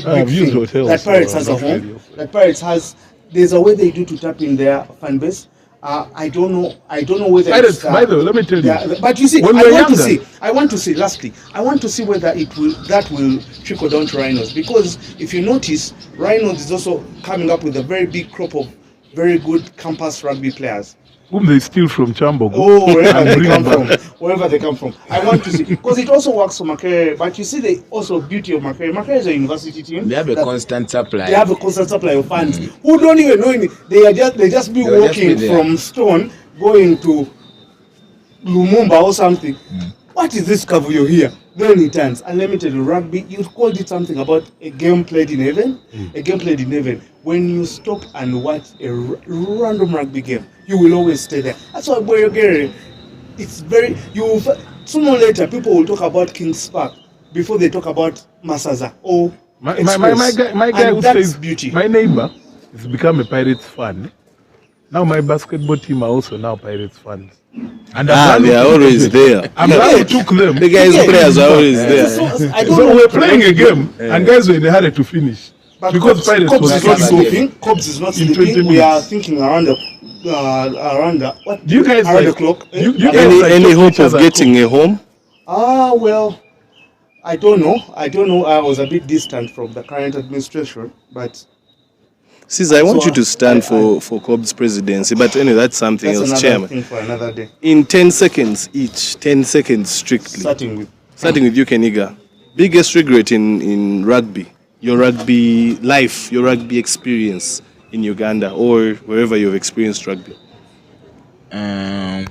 I've used thing hotels, that Pirates so has a not home. really. That Pirates has. There's a way they do to tap in their fan base. I don't know whether Pirates, it's, by the way, let me tell you. but you see, when I we're want to younger- see. Lastly, I want to see whether that will trickle down to Rhinos, because if you notice, Rhinos is also coming up with a very big crop of very good campus rugby players. Whom they steal from Chambogo. Oh, wherever and they bring come back. from. I want to see, because it also works for Makerere. But you see, the also beauty of Makerere. Makerere is a university team. They have a that- constant supply. They have a constant supply of fans who don't even know any. They just be They'll just walking be there. from Stone going to Lumumba or something. What is this Kavuyo here? Then it turns. And let me tell you, rugby, you called it something about a game played in heaven. A game played in heaven. When you stop and watch a random rugby game, you will always stay there. That's why Boyogere, it's very, sooner or later, people will talk about King's Park before they talk about Masaza or My Express. guy And who that's says beauty. my neighbor has become a Pirates fan. Now my basketball team are also now Pirates fans. And I'm glad They are we took always them. there. I'm glad we took them. The guys' Yeah. players are always there. So, I don't So know. we're playing a game, and guys were in a hurry to finish. But Because Pirates Cobbs was is not trying to go. sleeping. Cobbs is not In 20 sleeping. We are minutes. thinking around the what? Do you guys around the like- clock? you guys Any like any talk to hope each of other getting a home? Well, I don't know. I was a bit distant from the current administration, but Sis, I want So, you to stand for Cobb's presidency, but anyway, that's something that's else, another Chairman. thing for another day. In 10 seconds each, 10 seconds strictly. Starting with You, Keniga. Biggest regret in rugby, your rugby life, your rugby experience in Uganda or wherever you've experienced rugby. My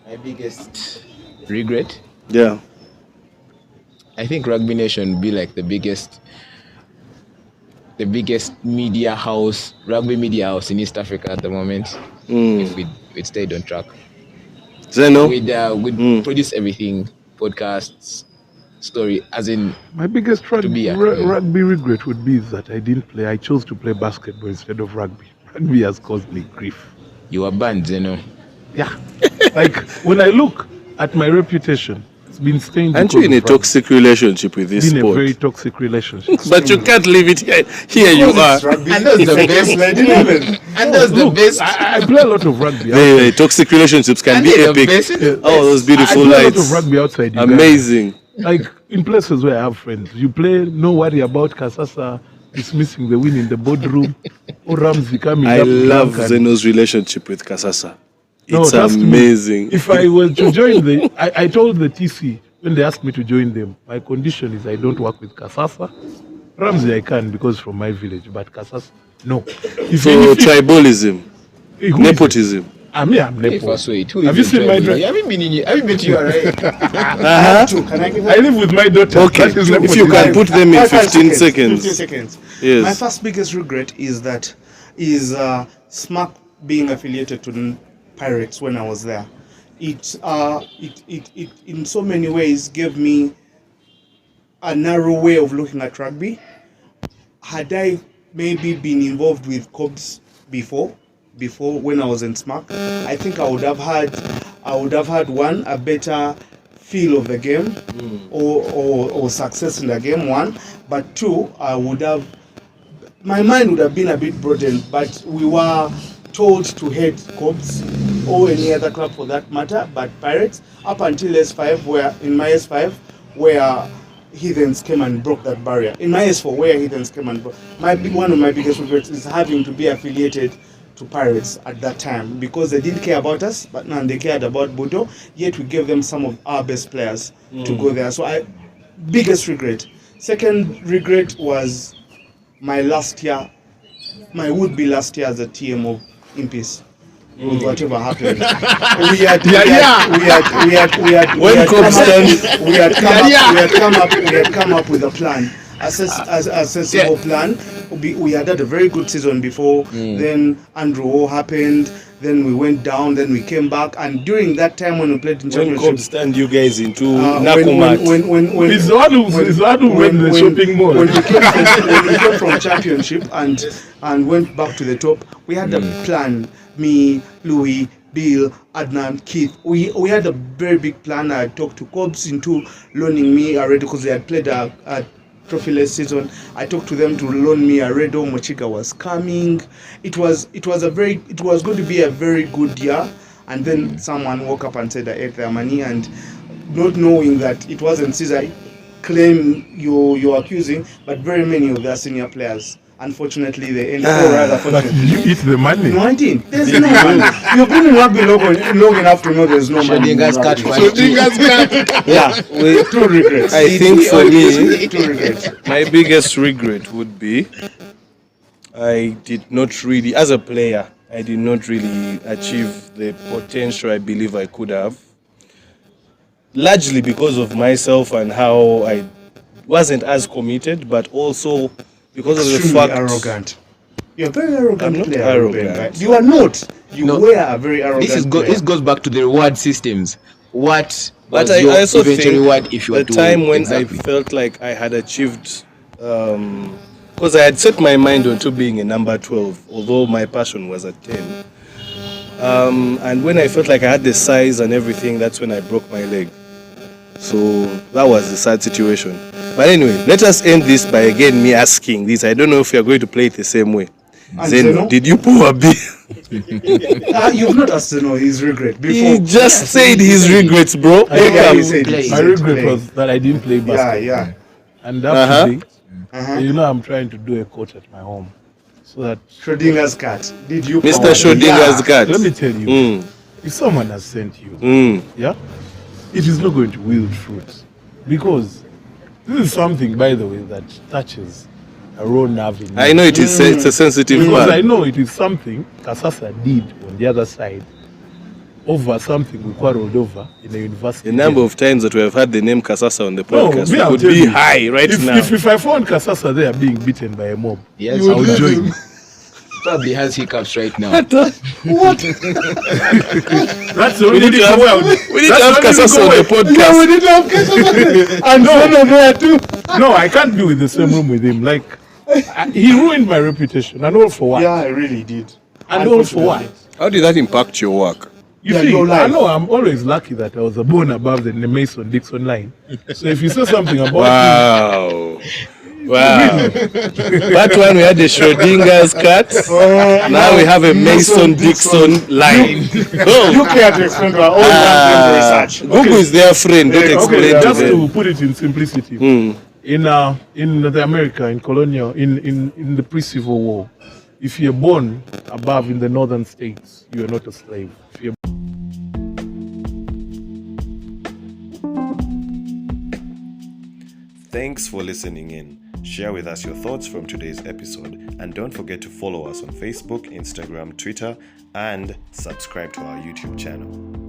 My biggest regret. Yeah. I think Rugby Nation would be like the biggest media house, rugby media house in East Africa at the moment. If we stayed on track, Zeno? we'd produce everything, podcasts, story, as in My biggest be a- rugby regret would be that I didn't play. I chose to play basketball instead of rugby. Rugby has caused me grief. you were banned, Zeno. Yeah. Like, when I look at my reputation, it's been stained. Aren't you because in a of rugby. toxic relationship with this It's been a sport? very toxic relationship. But you can't leave it here. Here you are. And that's the best. And that's the Look, best. I play a lot of rugby. The toxic relationships can And be they're the epic. best. Oh, those I beautiful play a lot lights. of rugby outside Uganda. Amazing. Like in places where I have friends, you play, no worry about Kasasa dismissing the win in the boardroom or Ramsey coming I up. love drunk and- Zeno's relationship with Kasasa. No, It's trust me, amazing. If I was to join I told the TC when they asked me to join them, my condition is I don't work with Kasasa. Ramsey I can because from my village, but Kasasa, no. So tribalism, who is it? nepotism. I'm If Nepo. I swear it, who Have is you in seen my trouble? dress? Have you been to your right? Can I give I live with my daughter. Okay, That is if you nepotism. can put them in 5 15 15 seconds. seconds. Yes. My first biggest regret is SMAC being affiliated to Pirates when I was there. It in so many ways gave me a narrow way of looking at rugby. Had I maybe been involved with Cobbs before when I was in SMAC, I think I would have had a better feel of the game or success in the game, one, but two, my mind would have been a bit broadened, but we were told to hate Cobbs or any other club for that matter, but Pirates up until S5, where Heathens came and broke that barrier. In my S4, where Heathens came and broke, one of my biggest regrets is having to be affiliated to Pirates at that time, because they didn't care about us, but now they cared about Bodo, yet we gave them some of our best players to go there. So biggest regret. Second regret was my would-be last year as a TM of Impis. With whatever happened, we had come up with a plan, a sensible plan. We had a very good season before. Then Andrew War happened. Then we went down. Then we came back. And during that time when we played in When championship, Cobb stand you guys into Nakumat. when He's the one who went to the shopping mall. when we came from championship and went back to the top, we had a plan. Me, Louis, Bill, Adnan, Keith. We had a very big plan. I talked to Cobbs into loaning me already because they had played a trophyless season. I talked to them to loan me a Redo. Mochiga was coming. It was going to be a very good year. And then someone woke up and said I ate their money, and not knowing that it wasn't Caesar claim you're accusing, but very many of their senior players. Unfortunately, they ended rather But fortunately. you eat the money. No, I didn't. There's no money. You've been in rugby long enough to know there's no money. in Schrödinger's cat rugby. fight. Yeah, two regrets. I think for me, Two regrets. my biggest regret would be I did not really, as a player, I did not really achieve the potential I believe I could have. Largely because of myself and how I wasn't as committed, but also because of the Extremely fact arrogant. You're a very arrogant I'm not player. arrogant. Ruben, right? You are not. You No. were a very arrogant player. This goes back to the reward systems. What But was I your also eventual think reward if you were the to time win? when Exactly. I felt like I had achieved, because I had set my mind onto being a number 12, although my passion was at 10. And when I felt like I had the size and everything, that's when I broke my leg. So that was the sad situation. But anyway, let us end this by again me asking this. I don't know if you are going to play it the same way. And Zeno, Zeno? did you pour a beer? You've not asked to know his regret before. He just said his regrets, bro. I think Yeah, Come. he said Play. he My said regret play. was that I didn't play Yeah, basketball. yeah. And up Uh-huh. to date, you know, I'm trying to do a coach at my home. So that, Schrodinger's cat. Did you? Mr. pour? Schrödinger's cat. let me tell you, Mm, if someone has sent you, mm. yeah, it is not going to yield fruit. Because this is something, by the way, that touches a raw nerve in me. I know it is. It's a sensitive Because I part. know it is something Kasasa did on the other side over something we quarreled over in a university. The number game. of times that we have had the name Kasasa on the No, podcast me, I'll would tell be you, high right now. If I found Kasasa there being beaten by a mob, Yes, I would join. probably has hiccups right now. That's the we only need to have, we need to have Kasasa on the podcast. Yeah, we did have Kasasa. And Zeno there too. No, I can't be with the same room with him. Like, he ruined my reputation, and all for what? Yeah, I really did. And all for what? How did that impact your work? You Yeah, see, your life. I know I'm always lucky that I was born above the Mason-Dixon line. So if you say something about Wow. Wow. That one we had the Schrödinger's cat. Now we have a Mason-Dixon line. Oh. You can't explain to our own research. Google is their friend. Don't okay, explain to just them. to put it in simplicity, in the America, in colonial, in the pre-Civil War, if you're born above in the northern states, you are not a slave. If you're Thanks for listening in. Share with us your thoughts from today's episode, and don't forget to follow us on Facebook, Instagram, Twitter, and subscribe to our YouTube channel.